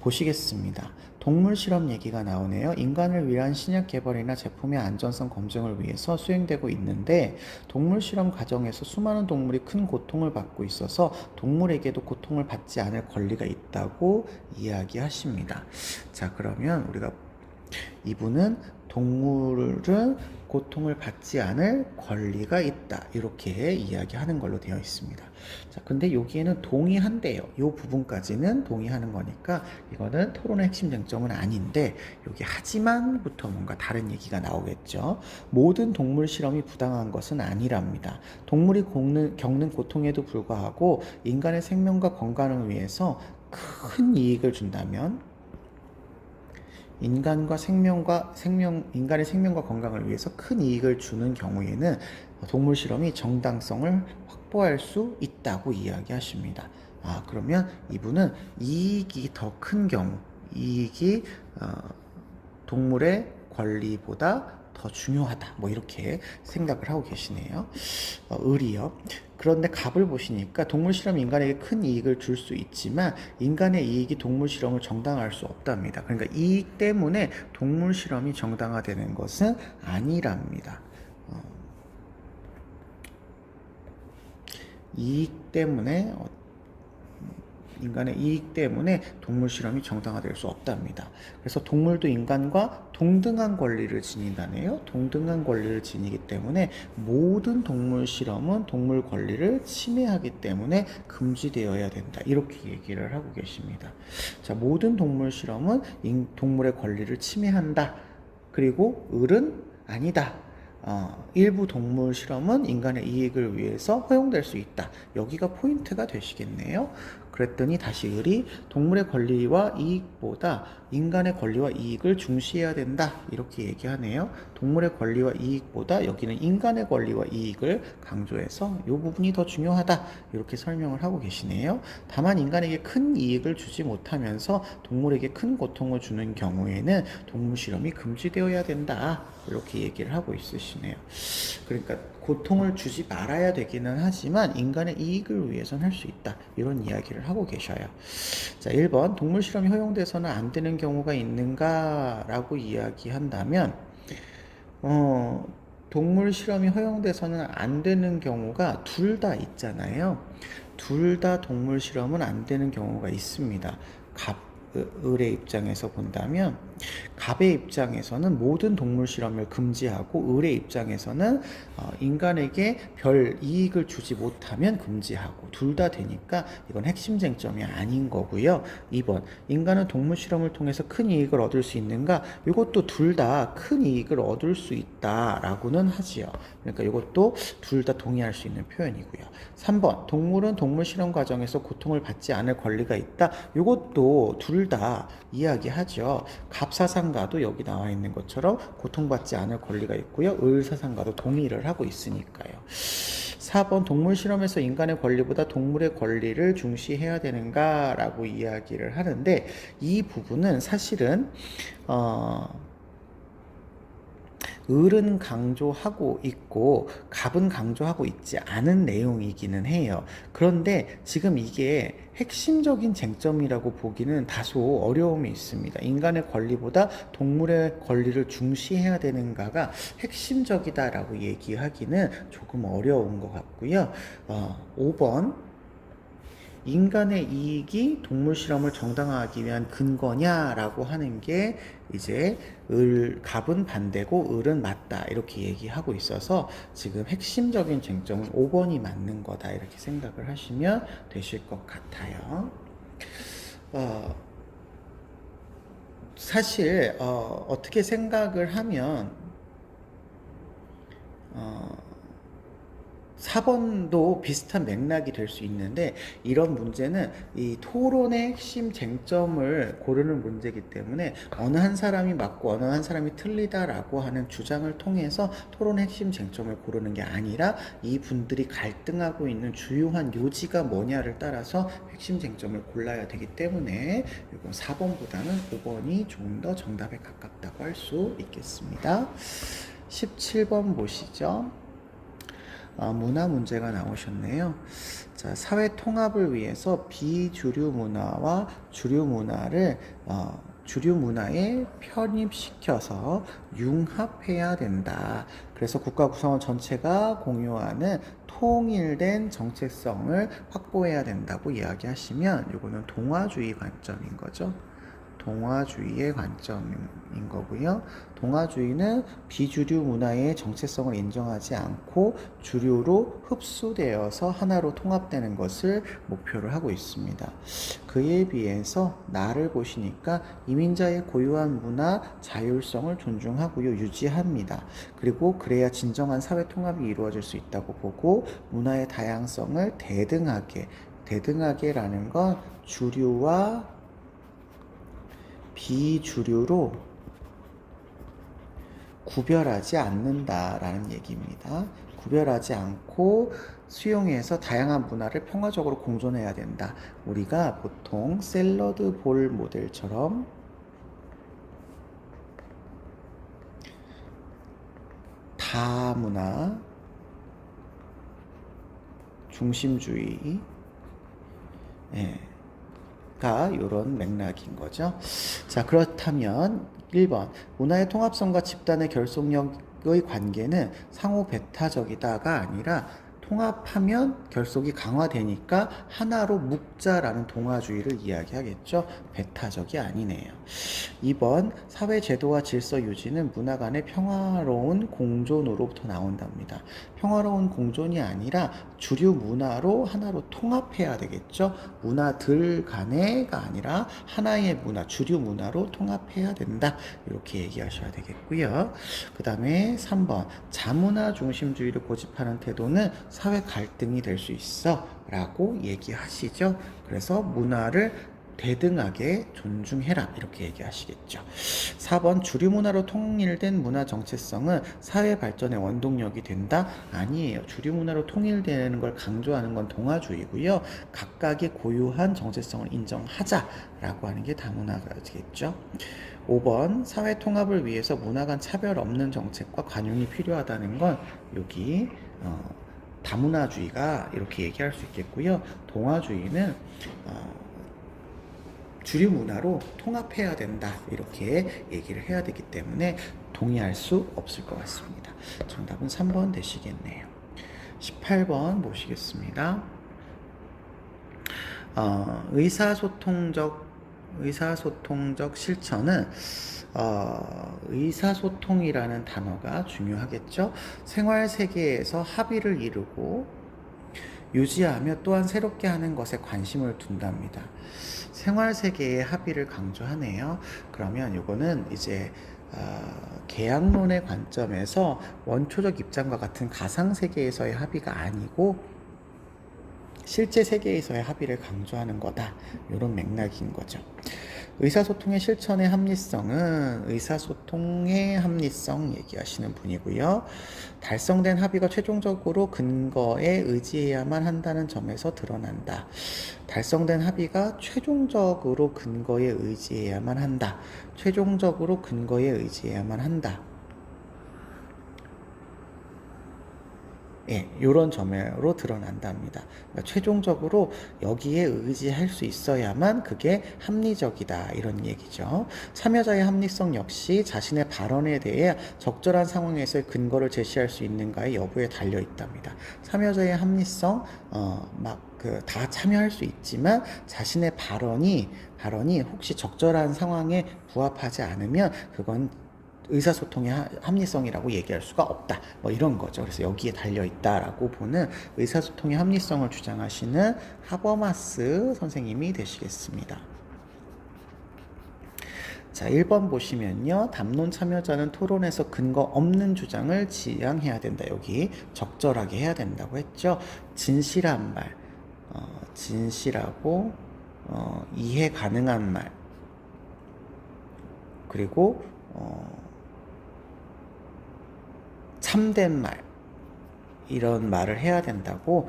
보시겠습니다. 동물 실험 얘기가 나오네요. 인간을 위한 신약 개발이나 제품의 안전성 검증을 위해서 수행되고 있는데 동물 실험 과정에서 수많은 동물이 큰 고통을 받고 있어서 동물에게도 고통을 받지 않을 권리가 있다고 이야기하십니다. 자, 그러면 우리가 이분은 동물은 고통을 받지 않을 권리가 있다, 이렇게 이야기하는 걸로 되어 있습니다. 자, 근데 여기에는 동의한대요. 이 부분까지는 동의하는 거니까 이거는 토론의 핵심 쟁점은 아닌데, 여기 하지만부터 뭔가 다른 얘기가 나오겠죠. 모든 동물 실험이 부당한 것은 아니랍니다. 동물이 겪는 고통에도 불구하고 인간의 생명과 건강을 위해서 큰 이익을 준다면, 인간의 생명과 건강을 위해서 큰 이익을 주는 경우에는 동물 실험이 정당성을 확보할 수 있다고 이야기하십니다. 아, 그러면 이분은 이익이 더 큰 경우, 이익이 동물의 권리보다 더 중요하다, 뭐 이렇게 생각을 하고 계시네요. 을이요. 그런데 갑을 보시니까 동물 실험이 인간에게 큰 이익을 줄 수 있지만 인간의 이익이 동물 실험을 정당화할 수 없답니다. 그러니까 이익 때문에 동물 실험이 정당화되는 것은 아니랍니다. 이익 때문에 인간의 이익 때문에 동물 실험이 정당화될 수 없답니다. 그래서 동물도 인간과 동등한 권리를 지닌다네요. 동등한 권리를 지니기 때문에 모든 동물 실험은 동물 권리를 침해하기 때문에 금지되어야 된다, 이렇게 얘기를 하고 계십니다. 자, 모든 동물 실험은 동물의 권리를 침해한다. 그리고 을은 아니다. 일부 동물 실험은 인간의 이익을 위해서 허용될 수 있다. 여기가 포인트가 되시겠네요. 그랬더니 다시 을이 동물의 권리와 이익보다 인간의 권리와 이익을 중시해야 된다, 이렇게 얘기하네요. 동물의 권리와 이익보다 여기는 인간의 권리와 이익을 강조해서 이 부분이 더 중요하다, 이렇게 설명을 하고 계시네요. 다만 인간에게 큰 이익을 주지 못하면서 동물에게 큰 고통을 주는 경우에는 동물 실험이 금지되어야 된다, 이렇게 얘기를 하고 있으시네요. 그러니까 고통을 주지 말아야 되기는 하지만 인간의 이익을 위해서는 할 수 있다, 이런 이야기를 하고 계셔요. 자, 1번 동물 실험이 허용돼서는 안 되는 경우가 있는가 라고 이야기한다면 동물 실험이 허용돼서는 안 되는 경우가 둘 다 있잖아요. 둘 다 동물 실험은 안 되는 경우가 있습니다. 을의 입장에서 본다면 갑의 입장에서는 모든 동물 실험을 금지하고 을의 입장에서는 인간에게 별 이익을 주지 못하면 금지하고, 둘 다 되니까 이건 핵심 쟁점이 아닌 거고요. 2번 인간은 동물 실험을 통해서 큰 이익을 얻을 수 있는가? 이것도 둘 다 큰 이익을 얻을 수 있다라고는 하지요. 그러니까 이것도 둘 다 동의할 수 있는 표현이고요. 3번 동물은 동물 실험 과정에서 고통을 받지 않을 권리가 있다. 이것도 둘 다 이야기하죠. 갑사상가도 여기 나와 있는 것처럼 고통받지 않을 권리가 있고요. 을사상가도 동의를 하고 있으니까요. 4번 동물 실험에서 인간의 권리보다 동물의 권리를 중시해야 되는가라고 이야기를 하는데 이 부분은 사실은 을은 강조하고 있고 갑은 강조하고 있지 않은 내용이기는 해요. 그런데 지금 이게 핵심적인 쟁점이라고 보기는 다소 어려움이 있습니다. 인간의 권리보다 동물의 권리를 중시해야 되는가가 핵심적이다라고 얘기하기는 조금 어려운 것 같고요. 5번 인간의 이익이 동물 실험을 정당화하기 위한 근거냐라고 하는 게 이제 갑은 반대고 을은 맞다 이렇게 얘기하고 있어서 지금 핵심적인 쟁점은 5번이 맞는 거다 이렇게 생각을 하시면 되실 것 같아요. 사실 어떻게 생각을 하면 4번도 비슷한 맥락이 될 수 있는데 이런 문제는 이 토론의 핵심 쟁점을 고르는 문제이기 때문에 어느 한 사람이 맞고 어느 한 사람이 틀리다라고 하는 주장을 통해서 토론의 핵심 쟁점을 고르는 게 아니라 이 분들이 갈등하고 있는 주요한 요지가 뭐냐를 따라서 핵심 쟁점을 골라야 되기 때문에 이건 4번보다는 5번이 조금 더 정답에 가깝다고 할 수 있겠습니다. 17번 보시죠. 문화 문제가 나오셨네요. 자, 사회 통합을 위해서 비주류 문화와 주류 문화를 주류 문화에 편입시켜서 융합해야 된다. 그래서 국가 구성원 전체가 공유하는 통일된 정체성을 확보해야 된다고 이야기하시면 이거는 동화주의 관점인 거죠. 동화주의의 관점인 거고요. 동화주의는 비주류 문화의 정체성을 인정하지 않고 주류로 흡수되어서 하나로 통합되는 것을 목표를 하고 있습니다. 그에 비해서 나를 보시니까 이민자의 고유한 문화 자율성을 존중하고요. 유지합니다. 그리고 그래야 진정한 사회 통합이 이루어질 수 있다고 보고 문화의 다양성을 대등하게라는 건 주류와 비주류로 구별하지 않는다라는 얘기입니다. 구별하지 않고 수용해서 다양한 문화를 평화적으로 공존해야 된다. 우리가 보통 샐러드 볼 모델처럼 다문화 중심주의 가 이런 맥락인 거죠. 자, 그렇다면 1번 문화의 통합성과 집단의 결속력의 관계는 상호 배타적이다가 아니라 통합하면 결속이 강화되니까 하나로 묶자라는 동화주의를 이야기하겠죠. 배타적이 아니네요. 2번 사회 제도와 질서 유지는 문화 간의 평화로운 공존으로부터 나온답니다. 평화로운 공존이 아니라 주류 문화로 하나로 통합해야 되겠죠. 문화들 간의가 아니라 하나의 문화, 주류 문화로 통합해야 된다. 이렇게 얘기하셔야 되겠고요. 그 다음에 3번 자문화 중심주의를 고집하는 태도는 사회 갈등이 될 수 있어 라고 얘기하시죠. 그래서 문화를 대등하게 존중해라 이렇게 얘기하시겠죠. 4번 주류 문화로 통일된 문화 정체성은 사회 발전의 원동력이 된다? 아니에요. 주류 문화로 통일되는 걸 강조하는 건 동화주의고요. 각각의 고유한 정체성을 인정하자라고 하는 게 다문화가겠죠. 5번 사회 통합을 위해서 문화 간 차별 없는 정책과 관용이 필요하다는 건 여기 다문화주의가 이렇게 얘기할 수 있겠고요. 동화주의는 주류 문화로 통합해야 된다 이렇게 얘기를 해야 되기 때문에 동의할 수 없을 것 같습니다. 정답은 3번 되시겠네요. 18번 보시겠습니다. 의사소통적 실천은 의사소통이라는 단어가 중요하겠죠. 생활 세계에서 합의를 이루고 유지하며 또한 새롭게 하는 것에 관심을 둔답니다. 생활 세계의 합의를 강조하네요. 그러면 이거는 이제 계약론의 관점에서 원초적 입장과 같은 가상 세계에서의 합의가 아니고 실제 세계에서의 합의를 강조하는 거다. 이런 맥락인 거죠. 의사소통의 실천의 합리성은 의사소통의 합리성 얘기하시는 분이고요. 달성된 합의가 최종적으로 근거에 의지해야만 한다는 점에서 드러난다. 달성된 합의가 최종적으로 근거에 의지해야만 한다. 최종적으로 근거에 의지해야만 한다. 예, 이런 점으로 드러난답니다. 그러니까 최종적으로 여기에 의지할 수 있어야만 그게 합리적이다 이런 얘기죠. 참여자의 합리성 역시 자신의 발언에 대해 적절한 상황에서의 근거를 제시할 수 있는가의 여부에 달려 있답니다. 참여자의 합리성 다 참여할 수 있지만 자신의 발언이 혹시 적절한 상황에 부합하지 않으면 그건 의사소통의 합리성이라고 얘기할 수가 없다. 뭐 이런 거죠. 그래서 여기에 달려있다라고 보는 의사소통의 합리성을 주장하시는 하버마스 선생님이 되시겠습니다. 자, 1번 보시면요. 담론 참여자는 토론에서 근거 없는 주장을 지양해야 된다. 여기 적절하게 해야 된다고 했죠. 진실한 말, 진실하고 이해 가능한 말, 그리고 참된 말, 이런 말을 해야 된다고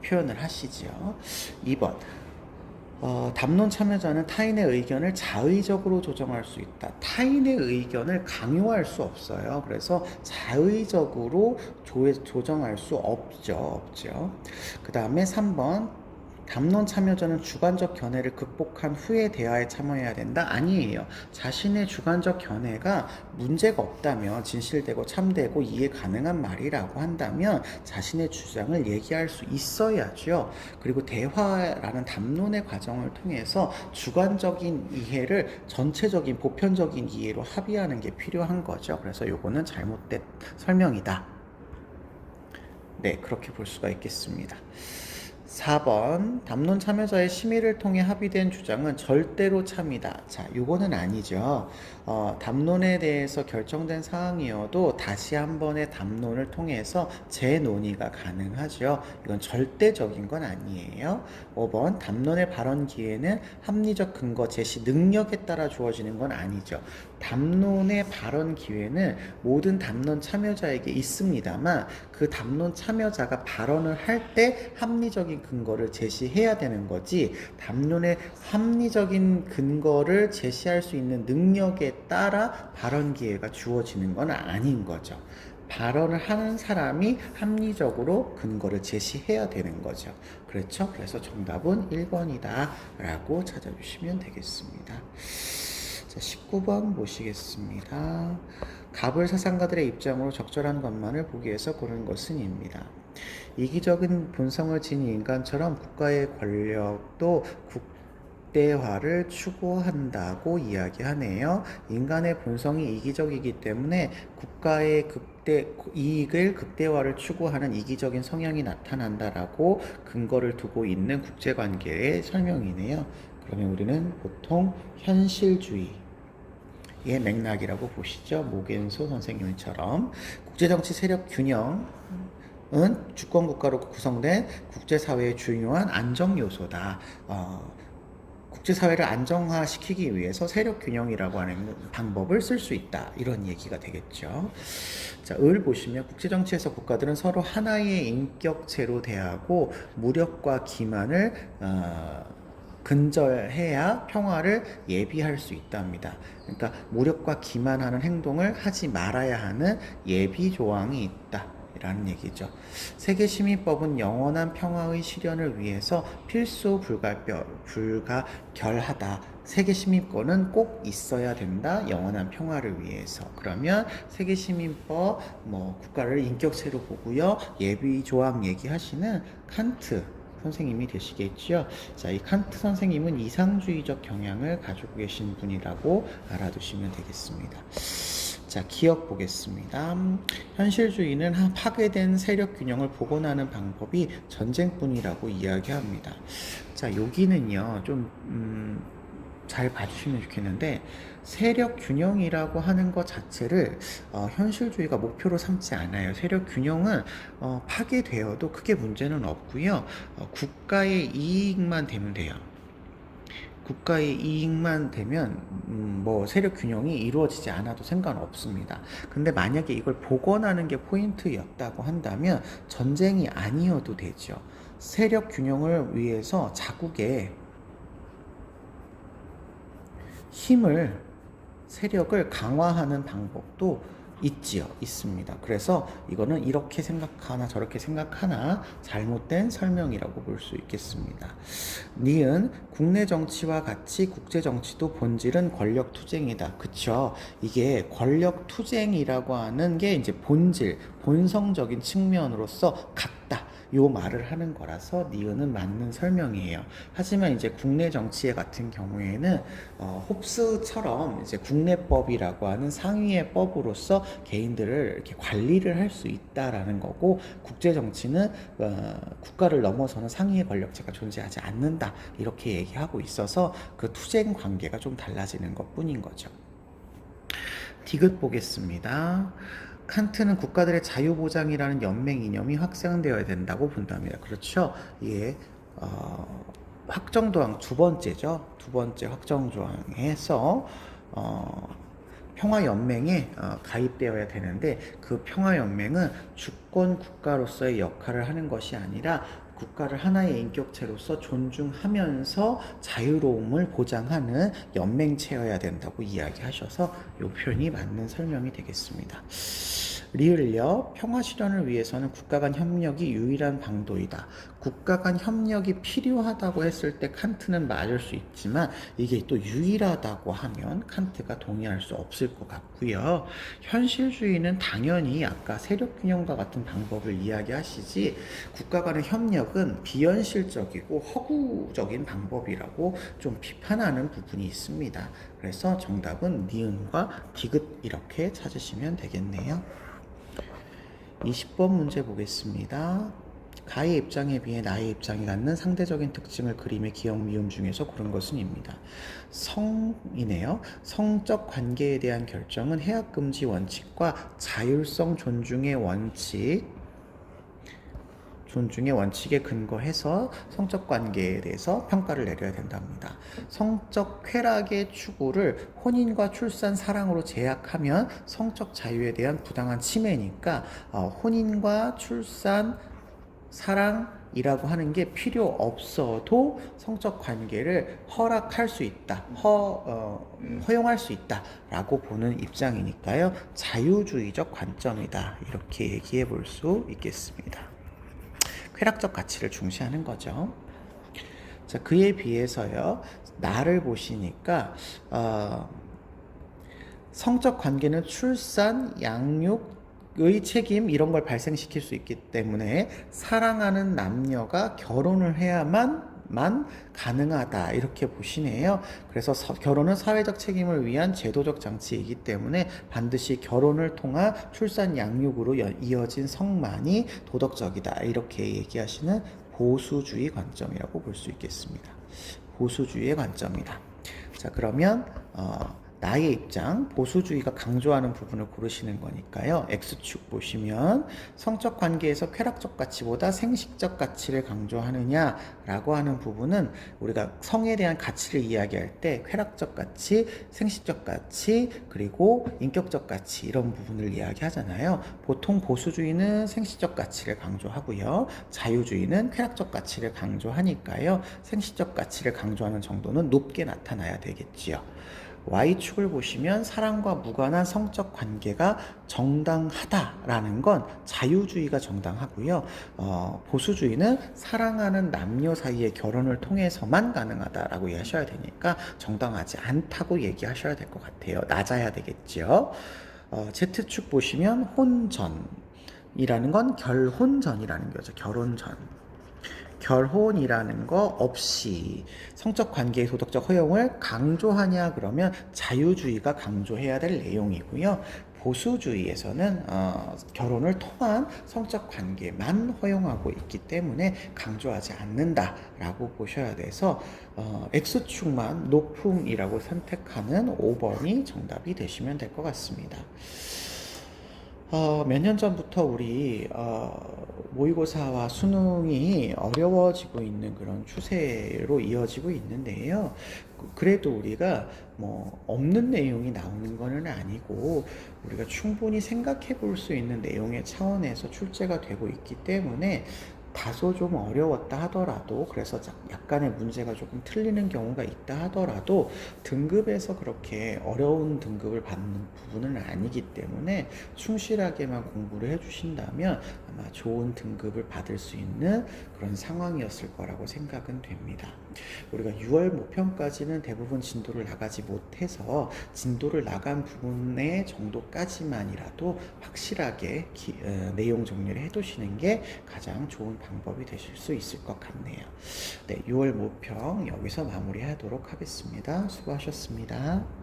표현을 하시죠. 2번 담론 참여자는 타인의 의견을 자의적으로 조정할 수 있다. 타인의 의견을 강요할 수 없어요. 그래서 자의적으로 조정할 수 없죠. 그 다음에 3번 담론 참여자는 주관적 견해를 극복한 후에 대화에 참여해야 된다? 아니에요. 자신의 주관적 견해가 문제가 없다면, 진실되고 참되고 이해 가능한 말이라고 한다면 자신의 주장을 얘기할 수 있어야죠. 그리고 대화라는 담론의 과정을 통해서 주관적인 이해를 전체적인 보편적인 이해로 합의하는 게 필요한 거죠. 그래서 요거는 잘못된 설명이다. 네, 그렇게 볼 수가 있겠습니다. 4번 담론 참여자의 심의를 통해 합의된 주장은 절대로 참이다. 자, 요거는 아니죠. 담론에 대해서 결정된 사항이어도 다시 한 번의 담론을 통해서 재논의가 가능하죠. 이건 절대적인 건 아니에요. 5번 담론의 발언 기회는 합리적 근거 제시 능력에 따라 주어지는 건 아니죠. 담론의 발언 기회는 모든 담론 참여자에게 있습니다만 그 담론 참여자가 발언을 할 때 합리적인 근거를 제시해야 되는 거지, 담론의 합리적인 근거를 제시할 수 있는 능력에 따라 발언 기회가 주어지는 건 아닌 거죠. 발언을 하는 사람이 합리적으로 근거를 제시해야 되는 거죠. 그렇죠? 그래서 정답은 1번이다 라고 찾아주시면 되겠습니다. 자, 19번 보시겠습니다. 갑을 사상가들의 입장으로 적절한 것만을 보기 위해서 고른 것은입니다. 이기적인 본성을 지닌 인간처럼 국가의 권력도 극대화를 추구한다고 이야기하네요. 인간의 본성이 이기적이기 때문에 국가의 이익을 극대화를 추구하는 이기적인 성향이 나타난다라고 근거를 두고 있는 국제관계의 설명이네요. 그러면 우리는 보통 현실주의의 맥락이라고 보시죠. 모겐소 선생님처럼 국제정치 세력 균형은 주권국가로 구성된 국제사회의 중요한 안정 요소다. 국제사회를 안정화시키기 위해서 세력 균형이라고 하는 방법을 쓸 수 있다. 이런 얘기가 되겠죠. 자, 을 보시면 국제정치에서 국가들은 서로 하나의 인격체로 대하고 무력과 기만을 근절해야 평화를 예비할 수 있답니다. 그러니까 무력과 기만하는 행동을 하지 말아야 하는 예비 조항이 있다. 라는 얘기죠. 세계시민법은 영원한 평화의 실현을 위해서 필수 불가결하다. 세계시민권은 꼭 있어야 된다. 영원한 평화를 위해서. 그러면 세계시민법, 국가를 인격체로 보고요. 예비조항 얘기하시는 칸트 선생님이 되시겠죠. 자, 이 칸트 선생님은 이상주의적 경향을 가지고 계신 분이라고 알아두시면 되겠습니다. 자, 기억 보겠습니다. 현실주의는 파괴된 세력 균형을 복원하는 방법이 전쟁뿐이라고 이야기합니다. 자, 여기는요, 좀 잘 봐주시면 좋겠는데, 세력 균형이라고 하는 것 자체를 현실주의가 목표로 삼지 않아요. 세력 균형은 파괴되어도 크게 문제는 없고요. 국가의 이익만 되면 돼요. 국가의 이익만 되면 뭐 세력 균형이 이루어지지 않아도 상관없습니다. 근데 만약에 이걸 복원하는 게 포인트였다고 한다면 전쟁이 아니어도 되죠. 세력 균형을 위해서 자국의 힘을 세력을 강화하는 방법도 있습니다. 그래서 이거는 이렇게 생각하나 저렇게 생각하나 잘못된 설명이라고 볼 수 있겠습니다. 니은 국내 정치와 같이 국제 정치도 본질은 권력 투쟁이다. 그쵸? 이게 권력 투쟁이라고 하는 게 이제 본질, 본성적인 측면으로서 같다. 요 말을 하는 거라서 니은은 맞는 설명이에요. 하지만 이제 국내 정치에 같은 경우에는 홉스처럼 이제 국내법이라고 하는 상위의 법으로서 개인들을 이렇게 관리를 할 수 있다라는 거고, 국제 정치는 국가를 넘어서는 상위의 권력체가 존재하지 않는다 이렇게 얘기하고 있어서 그 투쟁 관계가 좀 달라지는 것뿐인 거죠. 디귿 보겠습니다. 칸트는 국가들의 자유보장이라는 연맹 이념이 확산되어야 된다고 본답니다. 그렇죠? 예, 확정조항 두 번째죠. 두 번째 확정조항에서 평화연맹에 가입되어야 되는데, 그 평화연맹은 주권 국가로서의 역할을 하는 것이 아니라 국가를 하나의 인격체로서 존중하면서 자유로움을 보장하는 연맹체여야 된다고 이야기하셔서 이 표현이 맞는 설명이 되겠습니다. 리을요, 평화 실현을 위해서는 국가 간 협력이 유일한 방도이다. 국가 간 협력이 필요하다고 했을 때 칸트는 맞을 수 있지만 이게 또 유일하다고 하면 칸트가 동의할 수 없을 것 같고요. 현실주의는 당연히 아까 세력균형과 같은 방법을 이야기하시지, 국가 간의 협력은 비현실적이고 허구적인 방법이라고 좀 비판하는 부분이 있습니다. 그래서 정답은 니은과 디귿 이렇게 찾으시면 되겠네요. 20번 문제 보겠습니다. 가의 입장에 비해 나의 입장이 갖는 상대적인 특징을 그림의 기역 미음 중에서 고른 것은입니다. 성이네요. 성적 관계에 대한 결정은 해악 금지 원칙과 자율성 존중의 원칙에 근거해서 성적 관계에 대해서 평가를 내려야 된답니다. 성적 쾌락의 추구를 혼인과 출산, 사랑으로 제약하면 성적 자유에 대한 부당한 침해니까 혼인과 출산, 사랑이라고 하는 게 필요 없어도 성적 관계를 허락할 수 있다, 허용할 수 있다라고 보는 입장이니까요. 자유주의적 관점이다. 이렇게 얘기해 볼 수 있겠습니다. 쾌락적 가치를 중시하는 거죠. 자, 그에 비해서요, 나를 보시니까 성적 관계는 출산, 양육의 책임 이런 걸 발생시킬 수 있기 때문에 사랑하는 남녀가 결혼을 해야만 가능하다 이렇게 보시네요. 그래서 결혼은 사회적 책임을 위한 제도적 장치이기 때문에 반드시 결혼을 통한 출산 양육으로 이어진 성만이 도덕적이다 이렇게 얘기하시는 보수주의 관점이라고 볼 수 있겠습니다. 보수주의의 관점이다. 자, 그러면 나의 입장, 보수주의가 강조하는 부분을 고르시는 거니까요. X축 보시면 성적 관계에서 쾌락적 가치보다 생식적 가치를 강조하느냐라고 하는 부분은 우리가 성에 대한 가치를 이야기할 때 쾌락적 가치, 생식적 가치, 그리고 인격적 가치 이런 부분을 이야기하잖아요. 보통 보수주의는 생식적 가치를 강조하고요. 자유주의는 쾌락적 가치를 강조하니까요. 생식적 가치를 강조하는 정도는 높게 나타나야 되겠지요. Y축을 보시면 사랑과 무관한 성적 관계가 정당하다라는 건 자유주의가 정당하고요. 보수주의는 사랑하는 남녀 사이의 결혼을 통해서만 가능하다라고 이해하셔야 되니까 정당하지 않다고 얘기하셔야 될 것 같아요. 낮아야 되겠죠. Z축 보시면 혼전이라는 건 결혼전이라는 거죠. 결혼전. 결혼이라는 거 없이 성적 관계의 도덕적 허용을 강조하냐 그러면 자유주의가 강조해야 될 내용이고요. 보수주의에서는 결혼을 통한 성적 관계만 허용하고 있기 때문에 강조하지 않는다라고 보셔야 돼서 X축만 높음이라고 선택하는 5번이 정답이 되시면 될 것 같습니다. 몇 년 전부터 우리 모의고사와 수능이 어려워지고 있는 그런 추세로 이어지고 있는데요. 그래도 우리가 뭐 없는 내용이 나오는 것은 아니고 우리가 충분히 생각해 볼 수 있는 내용의 차원에서 출제가 되고 있기 때문에 다소 좀 어려웠다 하더라도, 그래서 약간의 문제가 조금 틀리는 경우가 있다 하더라도 등급에서 그렇게 어려운 등급을 받는 부분은 아니기 때문에 충실하게만 공부를 해주신다면 아마 좋은 등급을 받을 수 있는 그런 상황이었을 거라고 생각은 됩니다. 우리가 6월 모평까지는 대부분 진도를 나가지 못해서 진도를 나간 부분의 정도까지만이라도 확실하게 내용 정리를 해두시는 게 가장 좋은 방법이 되실 수 있을 것 같네요. 네, 6월 모평 여기서 마무리하도록 하겠습니다. 수고하셨습니다.